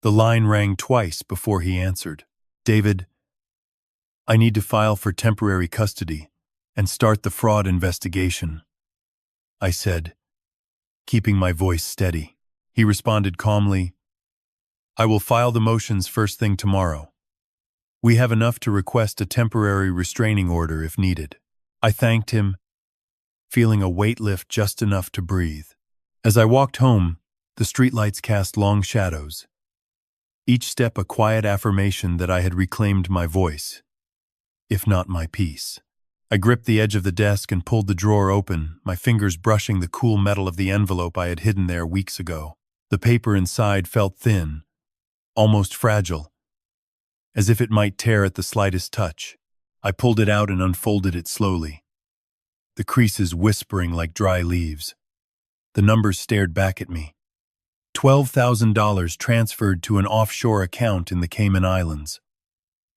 The line rang twice before he answered. David, I need to file for temporary custody and start the fraud investigation, I said, keeping my voice steady. He responded calmly, I will file the motions first thing tomorrow. We have enough to request a temporary restraining order if needed. I thanked him, feeling a weight lift just enough to breathe. As I walked home, the streetlights cast long shadows, each step a quiet affirmation that I had reclaimed my voice, if not my peace. I gripped the edge of the desk and pulled the drawer open, my fingers brushing the cool metal of the envelope I had hidden there weeks ago. The paper inside felt thin, almost fragile, as if it might tear at the slightest touch. I pulled it out and unfolded it slowly, the creases whispering like dry leaves. The numbers stared back at me. $12,000 transferred to an offshore account in the Cayman Islands.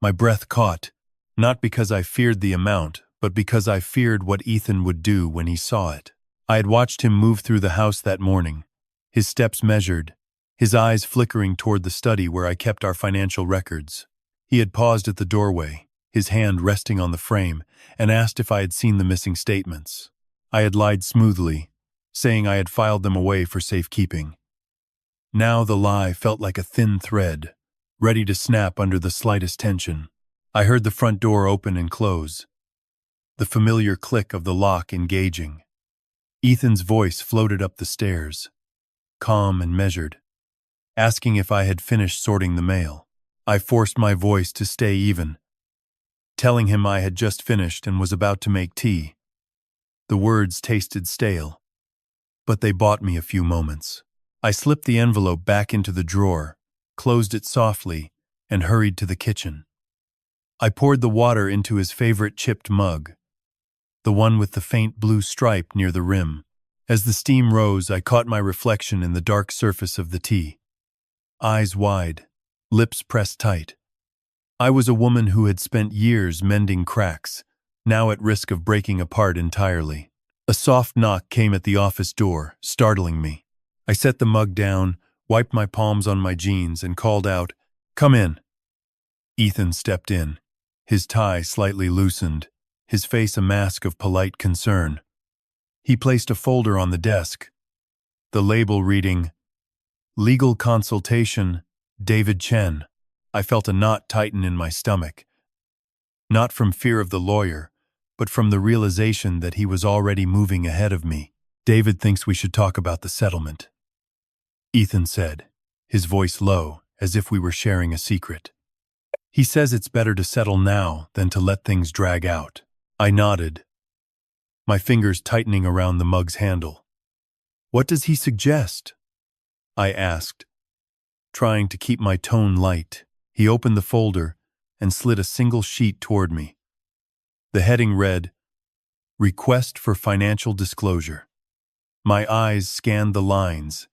My breath caught, not because I feared the amount, but because I feared what Ethan would do when he saw it. I had watched him move through the house that morning, his steps measured, his eyes flickering toward the study where I kept our financial records. He had paused at the doorway, his hand resting on the frame, and asked if I had seen the missing statements. I had lied smoothly, saying I had filed them away for safekeeping. Now the lie felt like a thin thread, ready to snap under the slightest tension. I heard the front door open and close, the familiar click of the lock engaging. Ethan's voice floated up the stairs, calm and measured, asking if I had finished sorting the mail. I forced my voice to stay even, telling him I had just finished and was about to make tea. The words tasted stale, but they bought me a few moments. I slipped the envelope back into the drawer, closed it softly, and hurried to the kitchen. I poured the water into his favorite chipped mug, the one with the faint blue stripe near the rim. As the steam rose, I caught my reflection in the dark surface of the tea. Eyes wide, lips pressed tight. I was a woman who had spent years mending cracks, now at risk of breaking apart entirely. A soft knock came at the office door, startling me. I set the mug down, wiped my palms on my jeans, and called out, Come in. Ethan stepped in, his tie slightly loosened, his face a mask of polite concern. He placed a folder on the desk, the label reading, Legal Consultation, David Chen. I felt a knot tighten in my stomach. Not from fear of the lawyer, but from the realization that he was already moving ahead of me. David thinks we should talk about the settlement, Ethan said, his voice low, as if we were sharing a secret. He says it's better to settle now than to let things drag out. I nodded, my fingers tightening around the mug's handle. What does he suggest? I asked, trying to keep my tone light. He opened the folder and slid a single sheet toward me. The heading read, Request for Financial Disclosure. My eyes scanned the lines,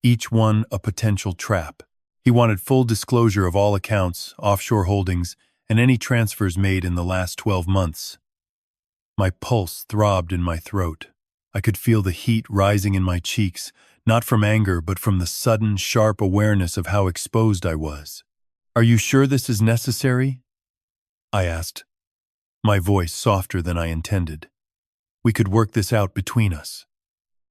each one a potential trap. He wanted full disclosure of all accounts, offshore holdings, and any transfers made in the last 12 months. My pulse throbbed in my throat. I could feel the heat rising in my cheeks, not from anger but from the sudden, sharp awareness of how exposed I was. Are you sure this is necessary? I asked, my voice softer than I intended. We could work this out between us.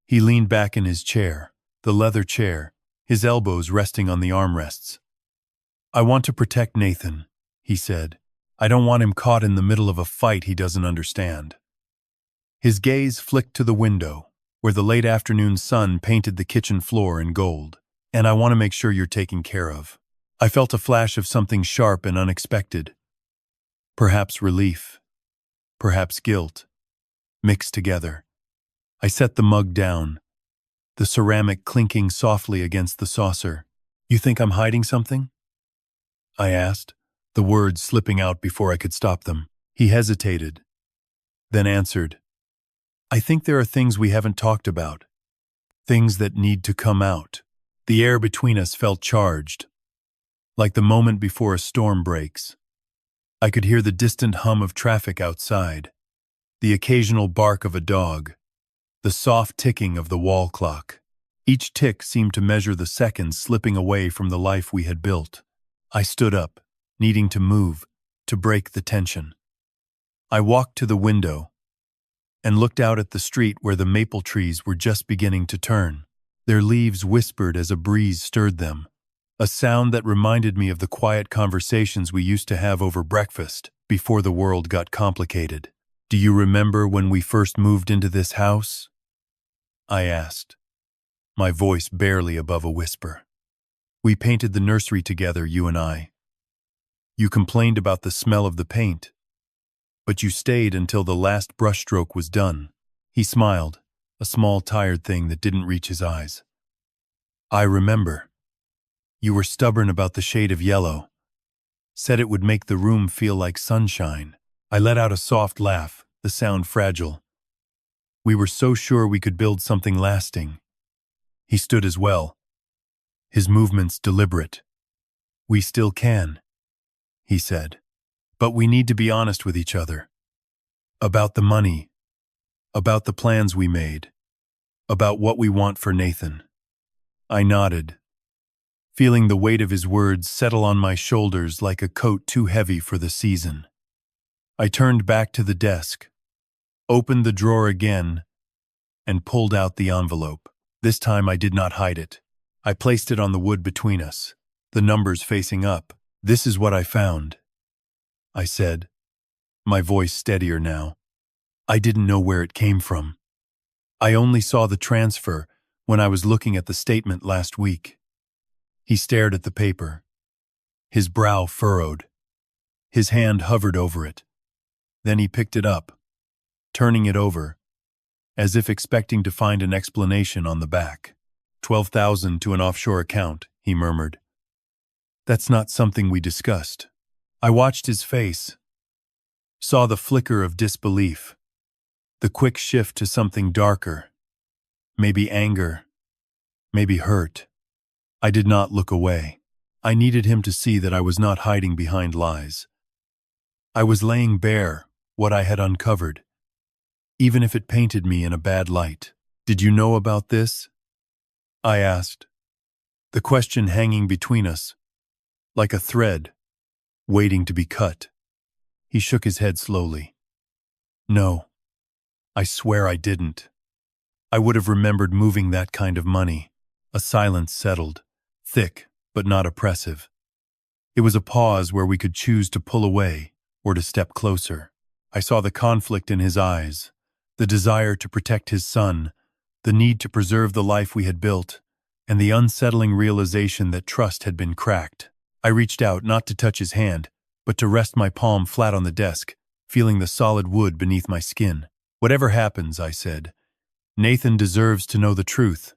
He leaned back in his chair, the leather chair, his elbows resting on the armrests. I want to protect Nathan, he said. I don't want him caught in the middle of a fight he doesn't understand. His gaze flicked to the window, where the late afternoon sun painted the kitchen floor in gold. And I want to make sure you're taken care of. I felt a flash of something sharp and unexpected. Perhaps relief, perhaps guilt, mixed together. I set the mug down, the ceramic clinking softly against the saucer. You think I'm hiding something? I asked, the words slipping out before I could stop them. He hesitated, then answered, I think there are things we haven't talked about, things that need to come out. The air between us felt charged, like the moment before a storm breaks. I could hear the distant hum of traffic outside, the occasional bark of a dog, the soft ticking of the wall clock. Each tick seemed to measure the seconds slipping away from the life we had built. I stood up, needing to move, to break the tension. I walked to the window and looked out at the street where the maple trees were just beginning to turn. Their leaves whispered as a breeze stirred them, a sound that reminded me of the quiet conversations we used to have over breakfast before the world got complicated. Do you remember when we first moved into this house? I asked, my voice barely above a whisper. We painted the nursery together, you and I. You complained about the smell of the paint, but you stayed until the last brushstroke was done. He smiled, a small tired thing that didn't reach his eyes. I remember. You were stubborn about the shade of yellow, said it would make the room feel like sunshine. I let out a soft laugh, the sound fragile. We were so sure we could build something lasting. He stood as well, his movements deliberate. We still can, he said. But we need to be honest with each other. About the money, about the plans we made, about what we want for Nathan. I nodded, feeling the weight of his words settle on my shoulders like a coat too heavy for the season. I turned back to the desk, opened the drawer again, and pulled out the envelope. This time I did not hide it. I placed it on the wood between us, the numbers facing up. This is what I found, I said, my voice steadier now. I didn't know where it came from. I only saw the transfer when I was looking at the statement last week. He stared at the paper, his brow furrowed. His hand hovered over it. Then he picked it up, turning it over, as if expecting to find an explanation on the back. 12,000 to an offshore account, he murmured. That's not something we discussed. I watched his face, saw the flicker of disbelief, the quick shift to something darker, maybe anger, maybe hurt. I did not look away. I needed him to see that I was not hiding behind lies. I was laying bare what I had uncovered, even if it painted me in a bad light. Did you know about this? I asked, the question hanging between us, like a thread, waiting to be cut. He shook his head slowly. No, I swear I didn't. I would have remembered moving that kind of money. A silence settled, thick but not oppressive. It was a pause where we could choose to pull away or to step closer. I saw the conflict in his eyes, the desire to protect his son, the need to preserve the life we had built, and the unsettling realization that trust had been cracked. I reached out not to touch his hand, but to rest my palm flat on the desk, feeling the solid wood beneath my skin. Whatever happens, I said, Nathan deserves to know the truth.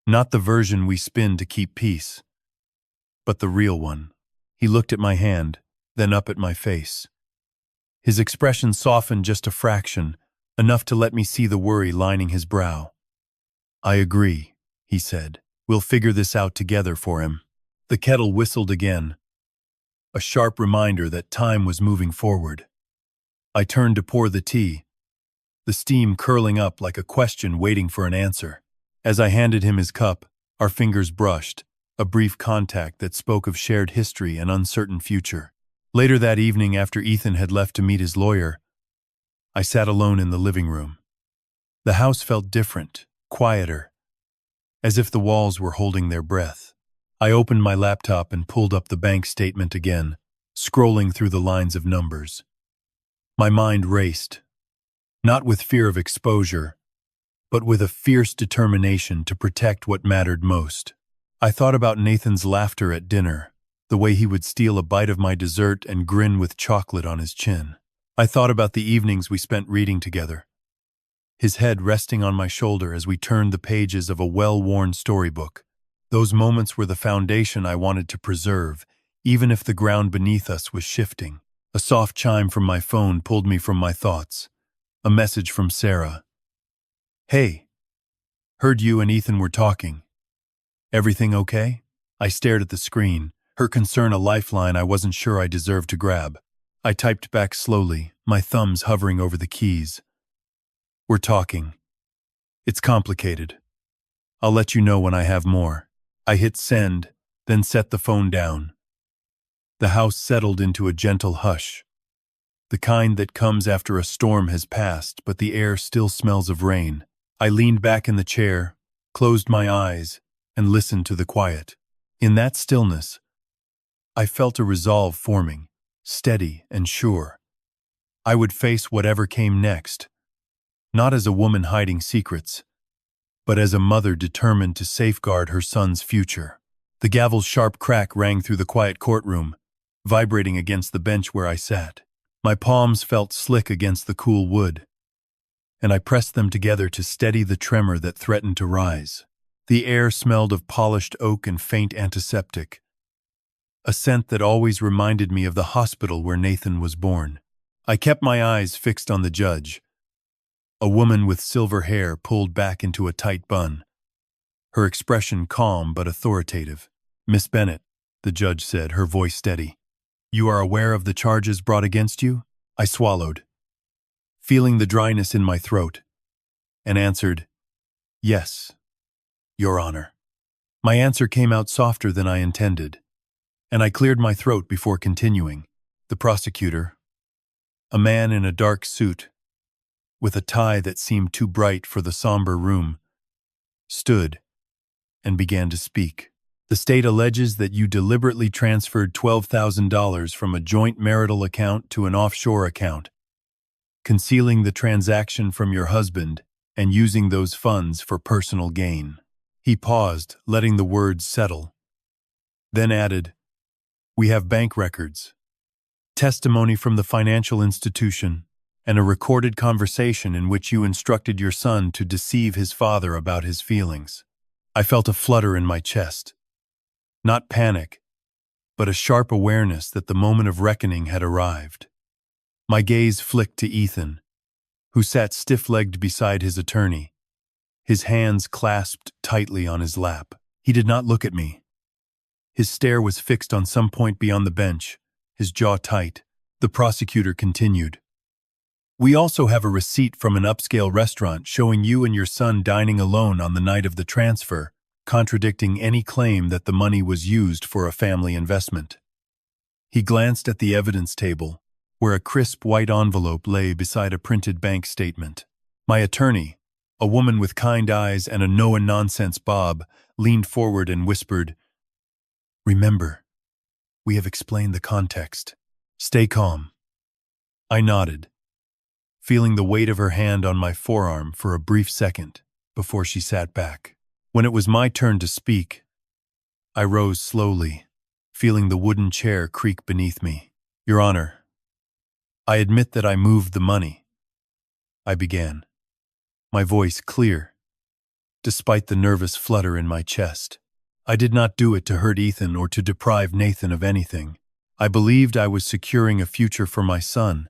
Not the version we spin to keep peace, but the real one. He looked at my hand, then up at my face. His expression softened just a fraction, enough to let me see the worry lining his brow. I agree, he said. We'll figure this out together for him. The kettle whistled again, a sharp reminder that time was moving forward. I turned to pour the tea, the steam curling up like a question waiting for an answer. As I handed him his cup, our fingers brushed, a brief contact that spoke of shared history and uncertain future. Later that evening, after Ethan had left to meet his lawyer, I sat alone in the living room. The house felt different, quieter, as if the walls were holding their breath. I opened my laptop and pulled up the bank statement again, scrolling through the lines of numbers. My mind raced, not with fear of exposure, but with a fierce determination to protect what mattered most. I thought about Nathan's laughter at dinner, the way he would steal a bite of my dessert and grin with chocolate on his chin. I thought about the evenings we spent reading together, his head resting on my shoulder as we turned the pages of a well-worn storybook. Those moments were the foundation I wanted to preserve, even if the ground beneath us was shifting. A soft chime from my phone pulled me from my thoughts. A message from Sarah. Hey, heard you and Ethan were talking. Everything okay? I stared at the screen, her concern a lifeline I wasn't sure I deserved to grab. I typed back slowly, my thumbs hovering over the keys. We're talking. It's complicated. I'll let you know when I have more. I hit send, then set the phone down. The house settled into a gentle hush, the kind that comes after a storm has passed, but the air still smells of rain. I leaned back in the chair, closed my eyes, and listened to the quiet. In that stillness, I felt a resolve forming, steady and sure. I would face whatever came next, not as a woman hiding secrets, but as a mother determined to safeguard her son's future. The gavel's sharp crack rang through the quiet courtroom, vibrating against the bench where I sat. My palms felt slick against the cool wood, and I pressed them together to steady the tremor that threatened to rise. The air smelled of polished oak and faint antiseptic, a scent that always reminded me of the hospital where Nathan was born. I kept my eyes fixed on the judge, a woman with silver hair pulled back into a tight bun, her expression calm but authoritative. Miss Bennett, the judge said, her voice steady. You are aware of the charges brought against you? I swallowed, feeling the dryness in my throat, and answered, Yes, Your Honor. My answer came out softer than I intended, and I cleared my throat before continuing. The prosecutor, a man in a dark suit, with a tie that seemed too bright for the somber room, stood and began to speak. The state alleges that you deliberately transferred $12,000 from a joint marital account to an offshore account, concealing the transaction from your husband and using those funds for personal gain. He paused, letting the words settle, then added, We have bank records, testimony from the financial institution, and a recorded conversation in which you instructed your son to deceive his father about his feelings. I felt a flutter in my chest. Not panic, but a sharp awareness that the moment of reckoning had arrived. My gaze flicked to Ethan, who sat stiff-legged beside his attorney, his hands clasped tightly on his lap. He did not look at me. His stare was fixed on some point beyond the bench, his jaw tight. The prosecutor continued. We also have a receipt from an upscale restaurant showing you and your son dining alone on the night of the transfer, contradicting any claim that the money was used for a family investment. He glanced at the evidence table, where a crisp white envelope lay beside a printed bank statement. My attorney, a woman with kind eyes and a no-nonsense bob, leaned forward and whispered, "Remember, we have explained the context. Stay calm." I nodded, feeling the weight of her hand on my forearm for a brief second before she sat back. When it was my turn to speak, I rose slowly, feeling the wooden chair creak beneath me. "Your Honor, I admit that I moved the money," I began, my voice clear, despite the nervous flutter in my chest. "I did not do it to hurt Ethan or to deprive Nathan of anything. I believed I was securing a future for my son,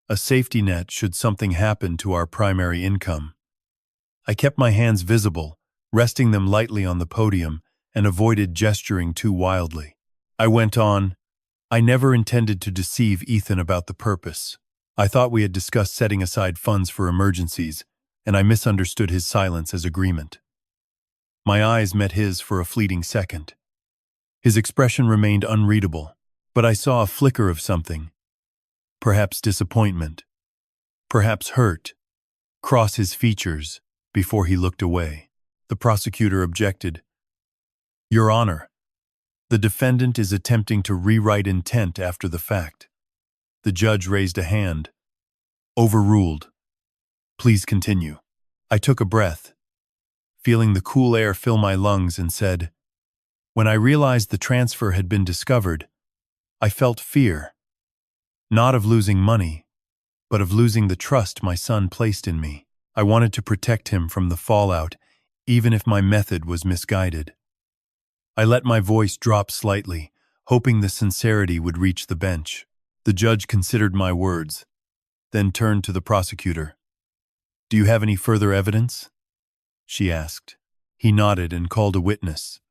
a safety net should something happen to our primary income." I kept my hands visible, resting them lightly on the podium, and avoided gesturing too wildly. I went on, "I never intended to deceive Ethan about the purpose. I thought we had discussed setting aside funds for emergencies, and I misunderstood his silence as agreement." My eyes met his for a fleeting second. His expression remained unreadable, but I saw a flicker of something, perhaps disappointment, perhaps hurt, cross his features before he looked away. The prosecutor objected. "Your Honor, the defendant is attempting to rewrite intent after the fact." The judge raised a hand. "Overruled. Please continue." I took a breath, feeling the cool air fill my lungs, and said, "When I realized the transfer had been discovered, I felt fear. Not of losing money, but of losing the trust my son placed in me. I wanted to protect him from the fallout, even if my method was misguided." I let my voice drop slightly, hoping the sincerity would reach the bench. The judge considered my words, then turned to the prosecutor. "Do you have any further evidence?" she asked. He nodded and called a witness.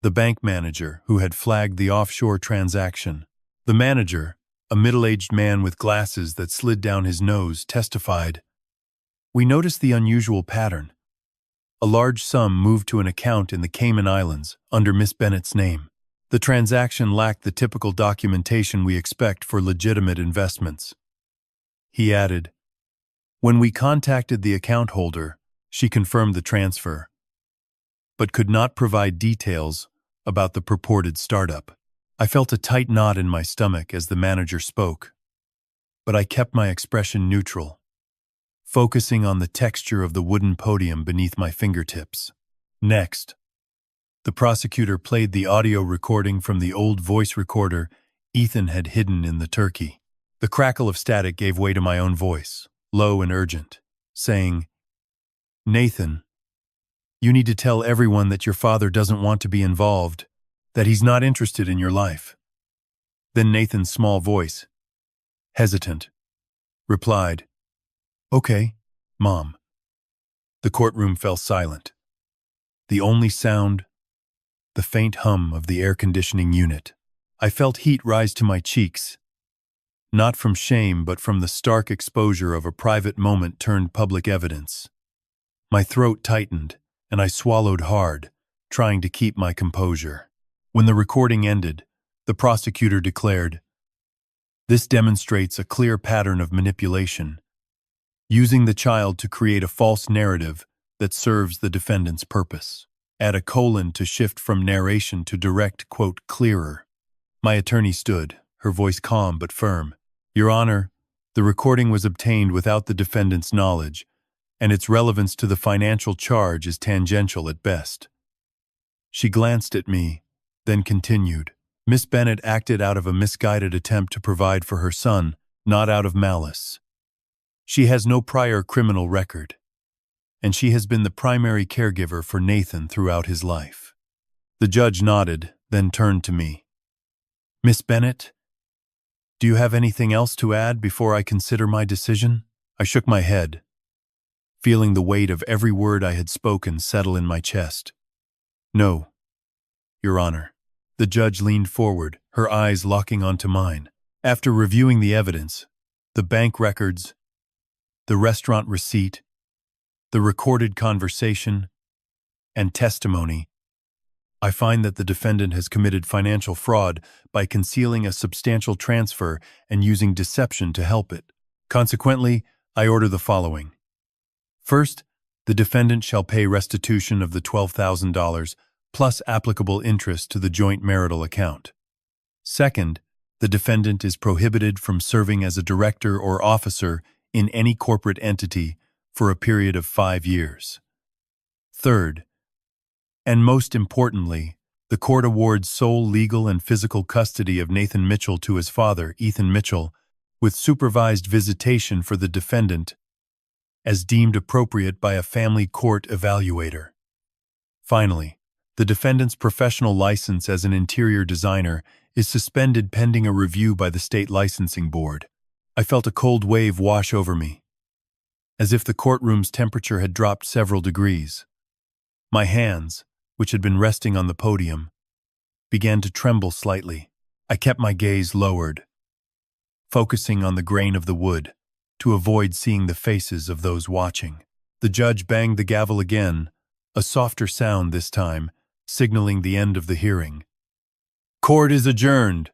The bank manager who had flagged the offshore transaction. The manager, a middle-aged man with glasses that slid down his nose, testified, "We noticed the unusual pattern. A large sum moved to an account in the Cayman Islands under Miss Bennett's name. The transaction lacked the typical documentation we expect for legitimate investments." He added, "When we contacted the account holder, she confirmed the transfer, but could not provide details about the purported startup." I felt a tight knot in my stomach as the manager spoke, but I kept my expression neutral, focusing on the texture of the wooden podium beneath my fingertips. Next, the prosecutor played the audio recording from the old voice recorder Ethan had hidden in the turkey. The crackle of static gave way to my own voice, low and urgent, saying, "Nathan, you need to tell everyone that your father doesn't want to be involved, that he's not interested in your life." Then Nathan's small voice, hesitant, replied, "Okay, Mom." The courtroom fell silent. The only sound, the faint hum of the air conditioning unit. I felt heat rise to my cheeks, not from shame but from the stark exposure of a private moment turned public evidence. My throat tightened, and I swallowed hard, trying to keep my composure. When the recording ended, the prosecutor declared, "This demonstrates a clear pattern of manipulation, using the child to create a false narrative that serves the defendant's purpose." Add a colon to shift from narration to direct, quote, "clearer." My attorney stood, her voice calm but firm. "Your Honor, the recording was obtained without the defendant's knowledge, and its relevance to the financial charge is tangential at best." She glanced at me, then continued, "Miss Bennett acted out of a misguided attempt to provide for her son, not out of malice. She has no prior criminal record, and she has been the primary caregiver for Nathan throughout his life." The judge nodded, then turned to me. "Miss Bennett, do you have anything else to add before I consider my decision?" I shook my head, feeling the weight of every word I had spoken settle in my chest. "No, Your Honor." The judge leaned forward, her eyes locking onto mine. After reviewing the evidence, the bank records, the restaurant receipt, the recorded conversation, and testimony, I find that the defendant has committed financial fraud by concealing a substantial transfer and using deception to help it. Consequently, I order the following. First, the defendant shall pay restitution of the $12,000 plus applicable interest to the joint marital account. Second, the defendant is prohibited from serving as a director or officer in any corporate entity for a period of 5 years. Third, and most importantly, the court awards sole legal and physical custody of Nathan Mitchell to his father, Ethan Mitchell, with supervised visitation for the defendant as deemed appropriate by a family court evaluator. Finally, the defendant's professional license as an interior designer is suspended pending a review by the state licensing board. I felt a cold wave wash over me, as if the courtroom's temperature had dropped several degrees. My hands, which had been resting on the podium, began to tremble slightly. I kept my gaze lowered, focusing on the grain of the wood to avoid seeing the faces of those watching. The judge banged the gavel again, a softer sound this time, signaling the end of the hearing. Court is adjourned.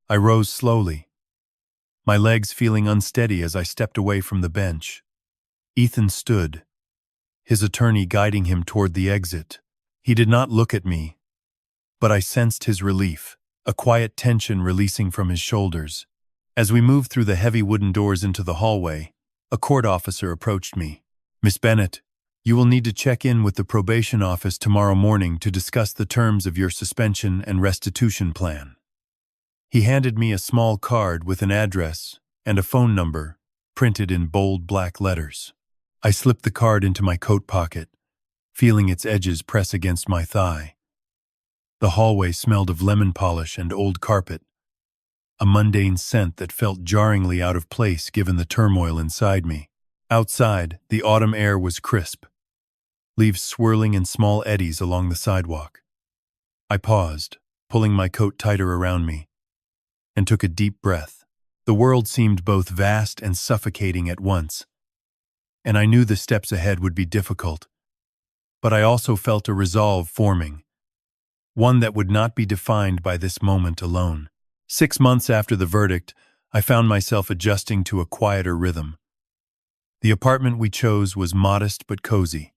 I rose slowly, my legs feeling unsteady as I stepped away from the bench. Ethan stood, his attorney guiding him toward the exit. He did not look at me, but I sensed his relief, a quiet tension releasing from his shoulders. As we moved through the heavy wooden doors into the hallway, a court officer approached me. Miss Bennett, you will need to check in with the probation office tomorrow morning to discuss the terms of your suspension and restitution plan. He handed me a small card with an address and a phone number printed in bold black letters. I slipped the card into my coat pocket, feeling its edges press against my thigh. The hallway smelled of lemon polish and old carpet, a mundane scent that felt jarringly out of place given the turmoil inside me. Outside, the autumn air was crisp, leaves swirling in small eddies along the sidewalk. I paused, pulling my coat tighter around me, and took a deep breath. The world seemed both vast and suffocating at once, and I knew the steps ahead would be difficult. But I also felt a resolve forming, one that would not be defined by this moment alone. 6 months after the verdict, I found myself adjusting to a quieter rhythm. The apartment we chose was modest but cozy.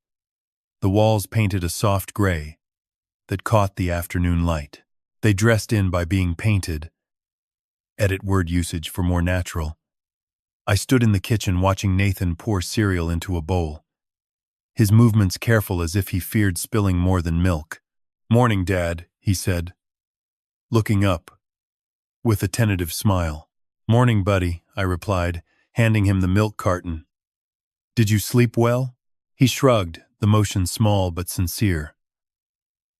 The walls painted a soft gray that caught the afternoon light. They dressed in by being painted. Edit word usage for more natural. I stood in the kitchen watching Nathan pour cereal into a bowl, his movements careful as if he feared spilling more than milk. "Morning, Dad," he said, looking up with a tentative smile. "Morning, buddy," I replied, handing him the milk carton. "Did you sleep well?" He shrugged, the motion small but sincere.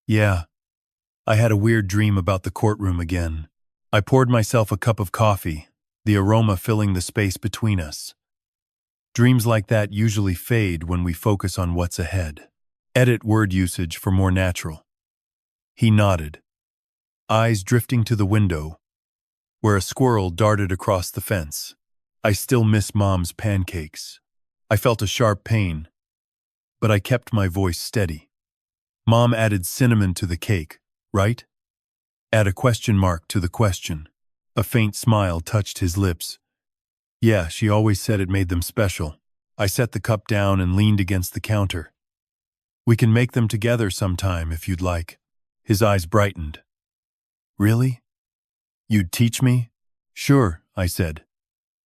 "Yeah, I had a weird dream about the courtroom again." I poured myself a cup of coffee, the aroma filling the space between us. Dreams like that usually fade when we focus on what's ahead. Edit word usage for more natural. He nodded, eyes drifting to the window, where a squirrel darted across the fence. "I still miss Mom's pancakes." I felt a sharp pain, but I kept my voice steady. "Mom added cinnamon to the cake, right?" Add a question mark to the question. A faint smile touched his lips. "Yeah, she always said it made them special." I set the cup down and leaned against the counter. "We can make them together sometime if you'd like." His eyes brightened. "Really? You'd teach me?" "Sure," I said.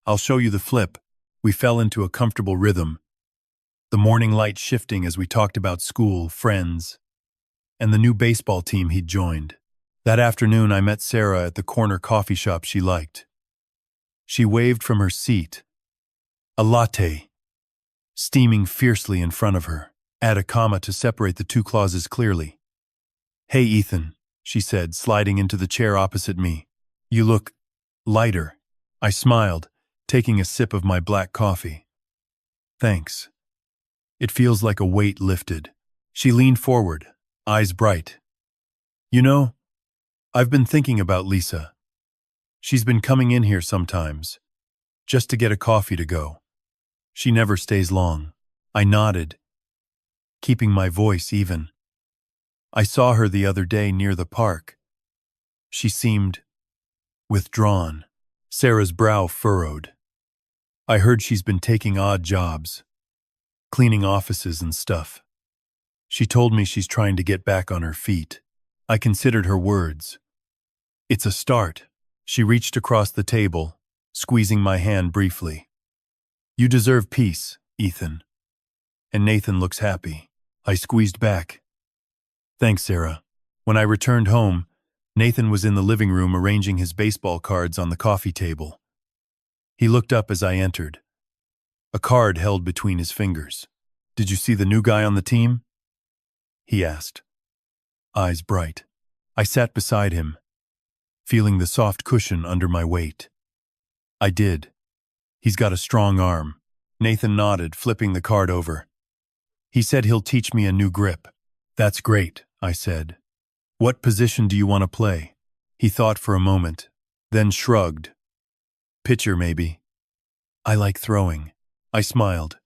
"I'll show you the flip." We fell into a comfortable rhythm, the morning light shifting as we talked about school, friends, and the new baseball team he'd joined. That afternoon I met Sarah at the corner coffee shop she liked. She waved from her seat, a latte steaming fiercely in front of her. Add a comma to separate the two clauses clearly. "Hey, Ethan," she said, sliding into the chair opposite me. "You look lighter." I smiled, taking a sip of my black coffee. "Thanks. It feels like a weight lifted." She leaned forward, eyes bright. "You know, I've been thinking about Lisa. She's been coming in here sometimes, just to get a coffee to go. She never stays long." I nodded, keeping my voice even. I saw her the other day near the park. She seemed withdrawn. Sarah's brow furrowed. I heard she's been taking odd jobs, cleaning offices and stuff. She told me she's trying to get back on her feet. I considered her words. It's a start. She reached across the table, squeezing my hand briefly. You deserve peace, Ethan. And Nathan looks happy. I squeezed back. Thanks, Sarah. When I returned home, Nathan was in the living room arranging his baseball cards on the coffee table. He looked up as I entered, a card held between his fingers. Did you see the new guy on the team? He asked, eyes bright. I sat beside him, feeling the soft cushion under my weight. I did. He's got a strong arm. Nathan nodded, flipping the card over. He said he'll teach me a new grip. That's great, I said. What position do you want to play? He thought for a moment, then shrugged. Pitcher, maybe. I like throwing. I smiled.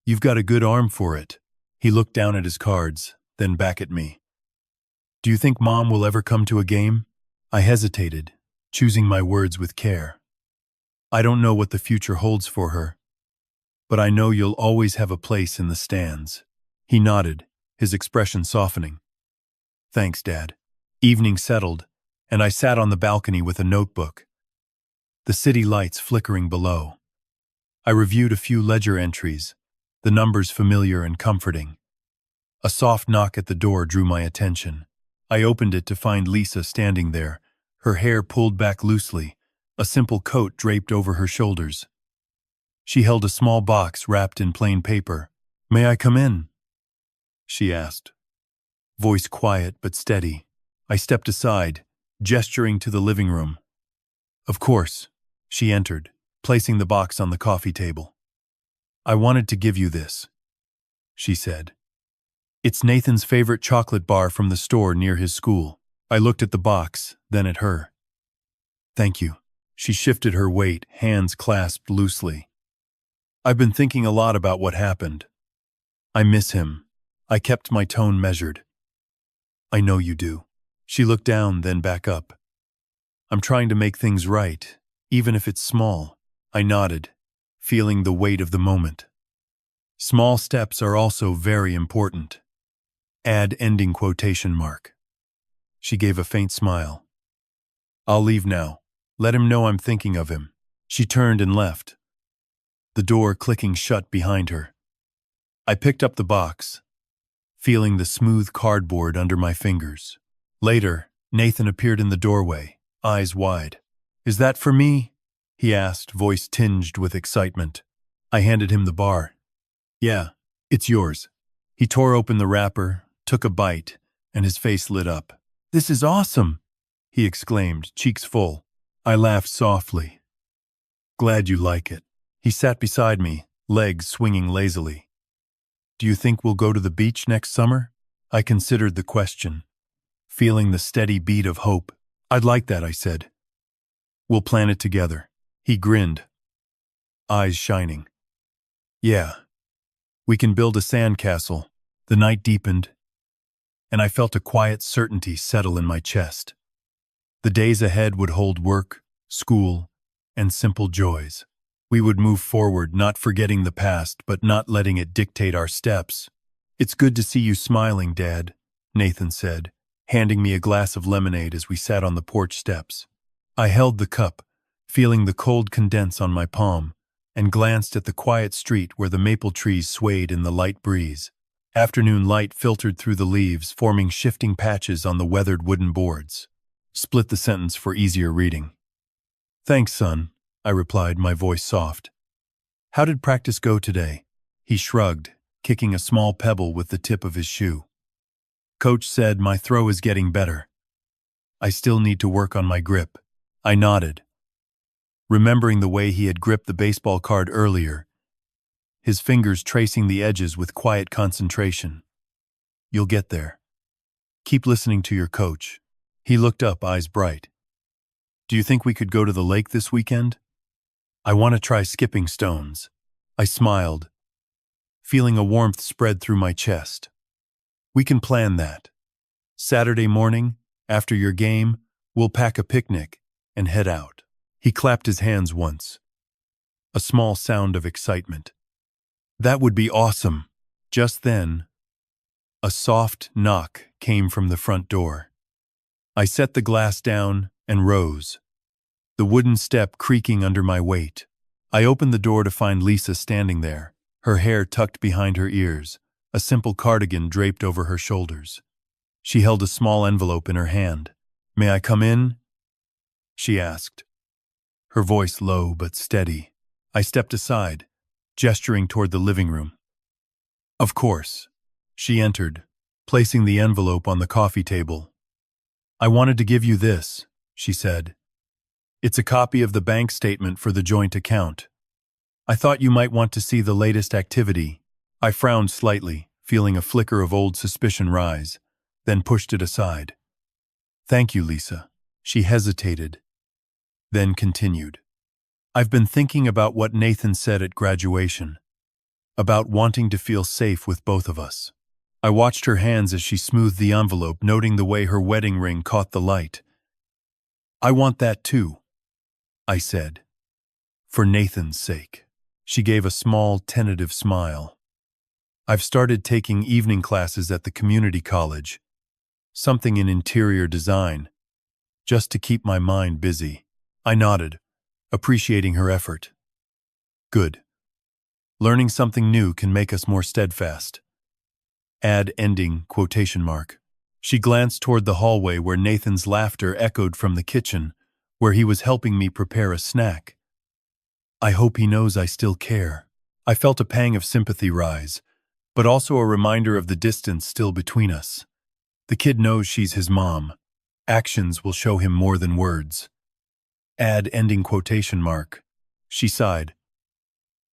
You've got a good arm for it. He looked down at his cards, then back at me. Do you think Mom will ever come to a game? I hesitated, choosing my words with care. I don't know what the future holds for her, but I know you'll always have a place in the stands. He nodded, his expression softening. Thanks, Dad. Evening settled, and I sat on the balcony with a notebook, the city lights flickering below. I reviewed a few ledger entries, the numbers familiar and comforting. A soft knock at the door drew my attention. I opened it to find Lisa standing there, her hair pulled back loosely, a simple coat draped over her shoulders. She held a small box wrapped in plain paper. May I come in? She asked. Voice quiet but steady. I stepped aside, gesturing to the living room. Of course. She entered, placing the box on the coffee table. I wanted to give you this, she said. It's Nathan's favorite chocolate bar from the store near his school. I looked at the box, then at her. Thank you. She shifted her weight, hands clasped loosely. I've been thinking a lot about what happened. I miss him. I kept my tone measured. I know you do. She looked down, then back up. I'm trying to make things right, even if it's small. I nodded, feeling the weight of the moment. Small steps are also very important. Add ending quotation mark. She gave a faint smile. I'll leave now. Let him know I'm thinking of him. She turned and left, the door clicking shut behind her. I picked up the box, feeling the smooth cardboard under my fingers. Later, Nathan appeared in the doorway, eyes wide. Is that for me? He asked, voice tinged with excitement. I handed him the bar. Yeah, it's yours. He tore open the wrapper, took a bite, and his face lit up. This is awesome, he exclaimed, cheeks full. I laughed softly. Glad you like it. He sat beside me, legs swinging lazily. Do you think we'll go to the beach next summer? I considered the question, feeling the steady beat of hope. I'd like that, I said. We'll plan it together. He grinned, eyes shining. Yeah. We can build a sandcastle. The night deepened, and I felt a quiet certainty settle in my chest. The days ahead would hold work, school, and simple joys. We would move forward, not forgetting the past, but not letting it dictate our steps. It's good to see you smiling, Dad, Nathan said, handing me a glass of lemonade as we sat on the porch steps. I held the cup, feeling the cold condense on my palm, and glanced at the quiet street where the maple trees swayed in the light breeze. Afternoon light filtered through the leaves, forming shifting patches on the weathered wooden boards. Split the sentence for easier reading. Thanks, son, I replied, my voice soft. How did practice go today? He shrugged, kicking a small pebble with the tip of his shoe. Coach said my throw is getting better. I still need to work on my grip. I nodded, remembering the way he had gripped the baseball card earlier, his fingers tracing the edges with quiet concentration. You'll get there. Keep listening to your coach. He looked up, eyes bright. Do you think we could go to the lake this weekend? I want to try skipping stones. I smiled, feeling a warmth spread through my chest. We can plan that. Saturday morning, after your game, we'll pack a picnic and head out. He clapped his hands once. A small sound of excitement. That would be awesome. Just then, a soft knock came from the front door. I set the glass down and rose, the wooden step creaking under my weight. I opened the door to find Lisa standing there, her hair tucked behind her ears, a simple cardigan draped over her shoulders. She held a small envelope in her hand. "May I come in?" she asked, her voice low but steady. I stepped aside, gesturing toward the living room. "Of course." She entered, placing the envelope on the coffee table. "I wanted to give you this," she said. "It's a copy of the bank statement for the joint account. I thought you might want to see the latest activity." I frowned slightly, feeling a flicker of old suspicion rise, then pushed it aside. "Thank you, Lisa." She hesitated, then continued. "I've been thinking about what Nathan said at graduation, about wanting to feel safe with both of us." I watched her hands as she smoothed the envelope, noting the way her wedding ring caught the light. "I want that too," I said. "For Nathan's sake." She gave a small, tentative smile. "I've started taking evening classes at the community college, something in interior design, just to keep my mind busy." I nodded, appreciating her effort. "Good. Learning something new can make us more steadfast." Add ending quotation mark. She glanced toward the hallway where Nathan's laughter echoed from the kitchen, where he was helping me prepare a snack. I hope he knows I still care. I felt a pang of sympathy rise, but also a reminder of the distance still between us. The kid knows she's his mom. Actions will show him more than words. Add ending quotation mark. She sighed.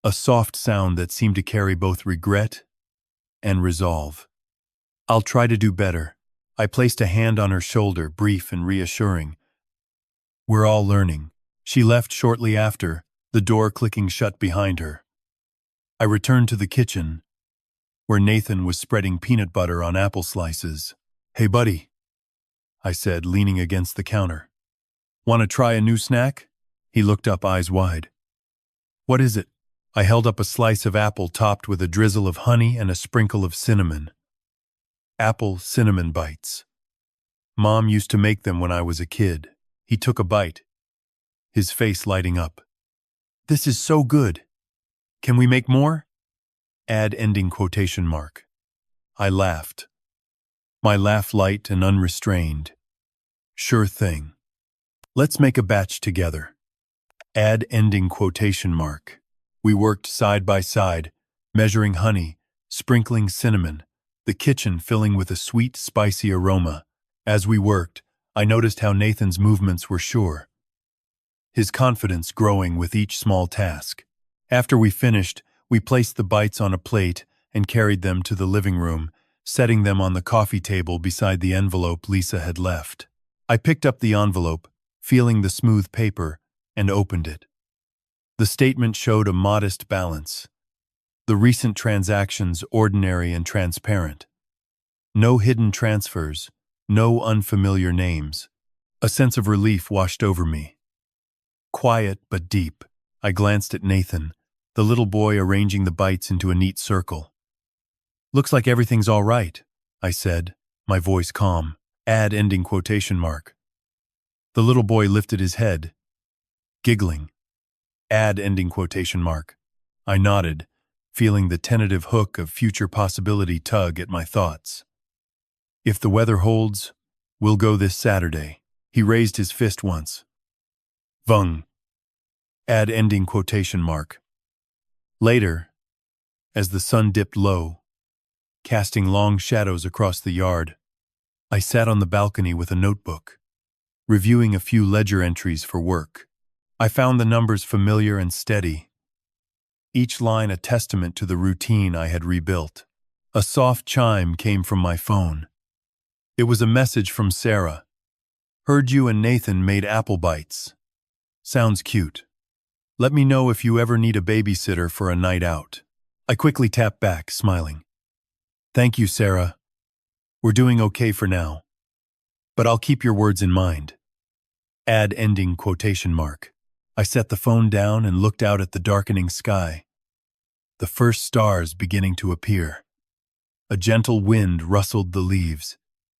A soft sound that seemed to carry both regret and resolve. "I'll try to do better." I placed a hand on her shoulder, brief and reassuring. "We're all learning." She left shortly after, the door clicking shut behind her. I returned to the kitchen, where Nathan was spreading peanut butter on apple slices. "Hey, buddy," I said, leaning against the counter. "Want to try a new snack?" He looked up, eyes wide. "What is it?" I held up a slice of apple topped with a drizzle of honey and a sprinkle of cinnamon. Apple cinnamon bites. Mom used to make them when I was a kid. He took a bite, his face lighting up. "This is so good. Can we make more?" Add ending quotation mark. I laughed. My laugh light and unrestrained. "Sure thing. Let's make a batch together." Add ending quotation mark. We worked side by side, measuring honey, sprinkling cinnamon, the kitchen filling with a sweet, spicy aroma. As we worked, I noticed how Nathan's movements were sure, his confidence growing with each small task. After we finished, we placed the bites on a plate and carried them to the living room, setting them on the coffee table beside the envelope Lisa had left. I picked up the envelope, feeling the smooth paper, and opened it. The statement showed a modest balance. The recent transactions ordinary and transparent. No hidden transfers, no unfamiliar names. A sense of relief washed over me. Quiet but deep, I glanced at Nathan, the little boy arranging the bites into a neat circle. "Looks like everything's all right," I said, my voice calm. Add ending quotation mark. The little boy lifted his head, giggling. Add ending quotation mark. I nodded, feeling the tentative hook of future possibility tug at my thoughts. "If the weather holds, we'll go this Saturday." He raised his fist once. Vung. Add ending quotation mark. Later, as the sun dipped low, casting long shadows across the yard, I sat on the balcony with a notebook, reviewing a few ledger entries for work. I found the numbers familiar and steady, each line a testament to the routine I had rebuilt. A soft chime came from my phone. It was a message from Sarah. "Heard you and Nathan made apple bites. Sounds cute. Let me know if you ever need a babysitter for a night out." I quickly tapped back, smiling. "Thank you, Sarah. We're doing okay for now, but I'll keep your words in mind. Add ending quotation mark. I set the phone down and looked out at the darkening sky, the first stars beginning to appear. A gentle wind rustled the leaves,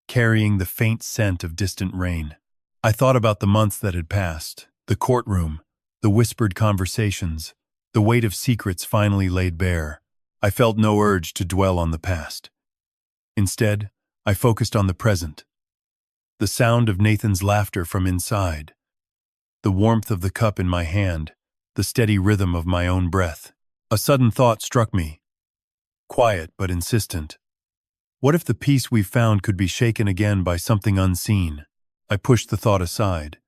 carrying the faint scent of distant rain. I thought about the months that had passed, the courtroom, the whispered conversations, the weight of secrets finally laid bare. I felt no urge to dwell on the past. Instead, I focused on the present. The sound of Nathan's laughter from inside, the warmth of the cup in my hand, the steady rhythm of my own breath. A sudden thought struck me, quiet but insistent. What if the peace we've found could be shaken again by something unseen? I pushed the thought aside,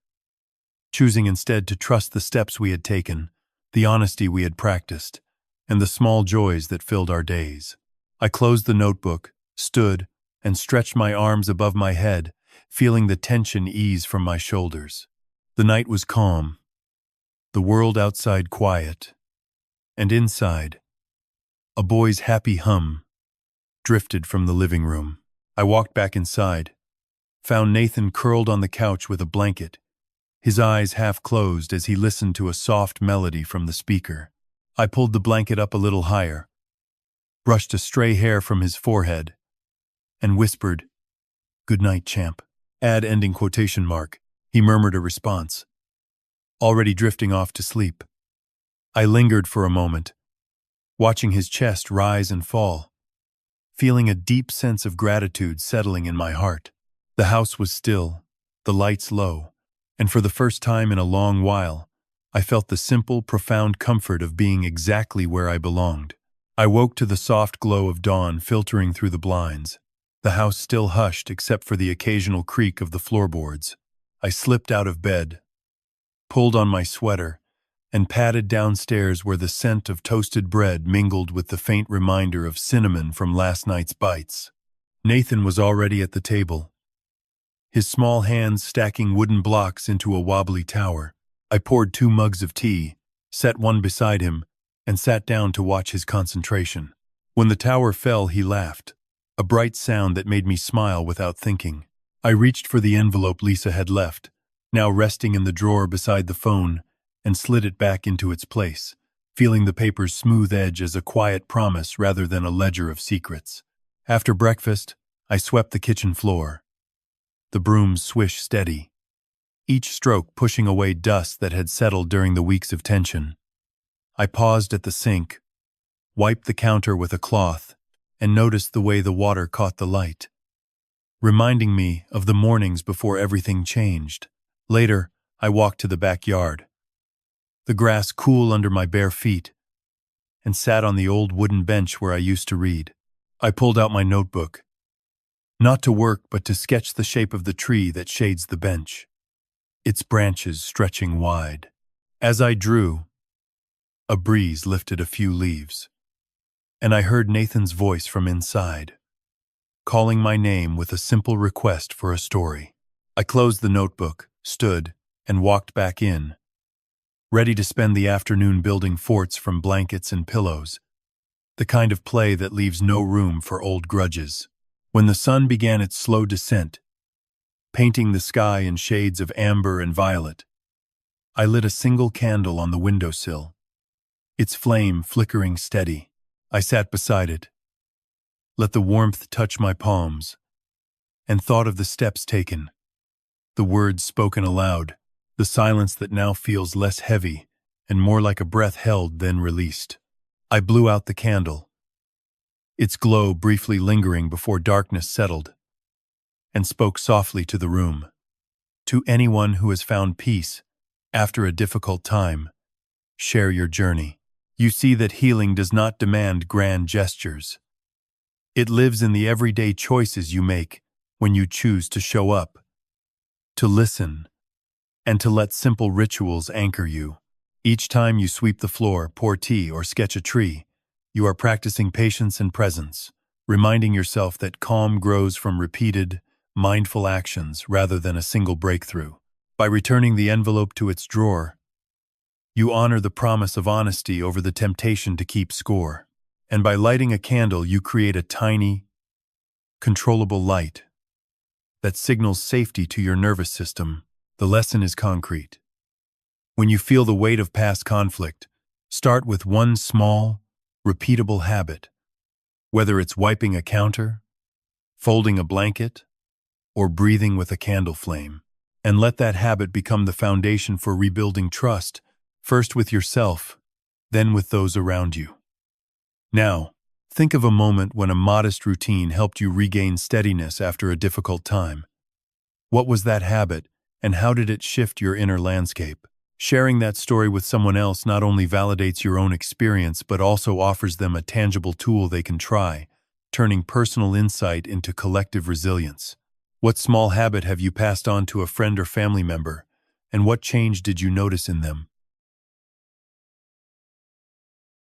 choosing instead to trust the steps we had taken, the honesty we had practiced, and the small joys that filled our days. I closed the notebook, stood, and stretched my arms above my head, feeling the tension ease from my shoulders. The night was calm, the world outside quiet, and inside, a boy's happy hum drifted from the living room. I walked back inside, found Nathan curled on the couch with a blanket, his eyes half closed as he listened to a soft melody from the speaker. I pulled the blanket up a little higher, brushed a stray hair from his forehead, and whispered, "Good night, champ." Add ending quotation mark. He murmured a response, already drifting off to sleep. I lingered for a moment, watching his chest rise and fall, feeling a deep sense of gratitude settling in my heart. The house was still, the lights low, and for the first time in a long while, I felt the simple, profound comfort of being exactly where I belonged. I woke to the soft glow of dawn filtering through the blinds, the house still hushed except for the occasional creak of the floorboards. I slipped out of bed, pulled on my sweater, and padded downstairs where the scent of toasted bread mingled with the faint reminder of cinnamon from last night's bites. Nathan was already at the table, his small hands stacking wooden blocks into a wobbly tower. I poured 2 mugs of tea, set one beside him, and sat down to watch his concentration. When the tower fell, he laughed, a bright sound that made me smile without thinking. I reached for the envelope Lisa had left, now resting in the drawer beside the phone, and slid it back into its place, feeling the paper's smooth edge as a quiet promise rather than a ledger of secrets. After breakfast, I swept the kitchen floor. The broom's swish steady, each stroke pushing away dust that had settled during the weeks of tension. I paused at the sink, wiped the counter with a cloth, and noticed the way the water caught the light, reminding me of the mornings before everything changed. Later, I walked to the backyard, the grass cool under my bare feet, and sat on the old wooden bench where I used to read. I pulled out my notebook, not to work but to sketch the shape of the tree that shades the bench, its branches stretching wide. As I drew, a breeze lifted a few leaves, and I heard Nathan's voice from inside, calling my name with a simple request for a story. I closed the notebook, stood, and walked back in, ready to spend the afternoon building forts from blankets and pillows, the kind of play that leaves no room for old grudges. When the sun began its slow descent, painting the sky in shades of amber and violet, I lit a single candle on the windowsill, its flame flickering steady. I sat beside it, let the warmth touch my palms, and thought of the steps taken, the words spoken aloud, the silence that now feels less heavy and more like a breath held then released. I blew out the candle, its glow briefly lingering before darkness settled, and spoke softly to the room. To anyone who has found peace after a difficult time, share your journey. You see that healing does not demand grand gestures. It lives in the everyday choices you make when you choose to show up, to listen, and to let simple rituals anchor you. Each time you sweep the floor, pour tea, or sketch a tree, you are practicing patience and presence, reminding yourself that calm grows from repeated, mindful actions rather than a single breakthrough. By returning the envelope to its drawer, you honor the promise of honesty over the temptation to keep score. And by lighting a candle, you create a tiny, controllable light that signals safety to your nervous system. The lesson is concrete. When you feel the weight of past conflict, start with one small, repeatable habit. Whether it's wiping a counter, folding a blanket, or breathing with a candle flame, and let that habit become the foundation for rebuilding trust, first with yourself, then with those around you. Now, think of a moment when a modest routine helped you regain steadiness after a difficult time. What was that habit, and how did it shift your inner landscape? Sharing that story with someone else not only validates your own experience but also offers them a tangible tool they can try, turning personal insight into collective resilience. What small habit have you passed on to a friend or family member, and what change did you notice in them?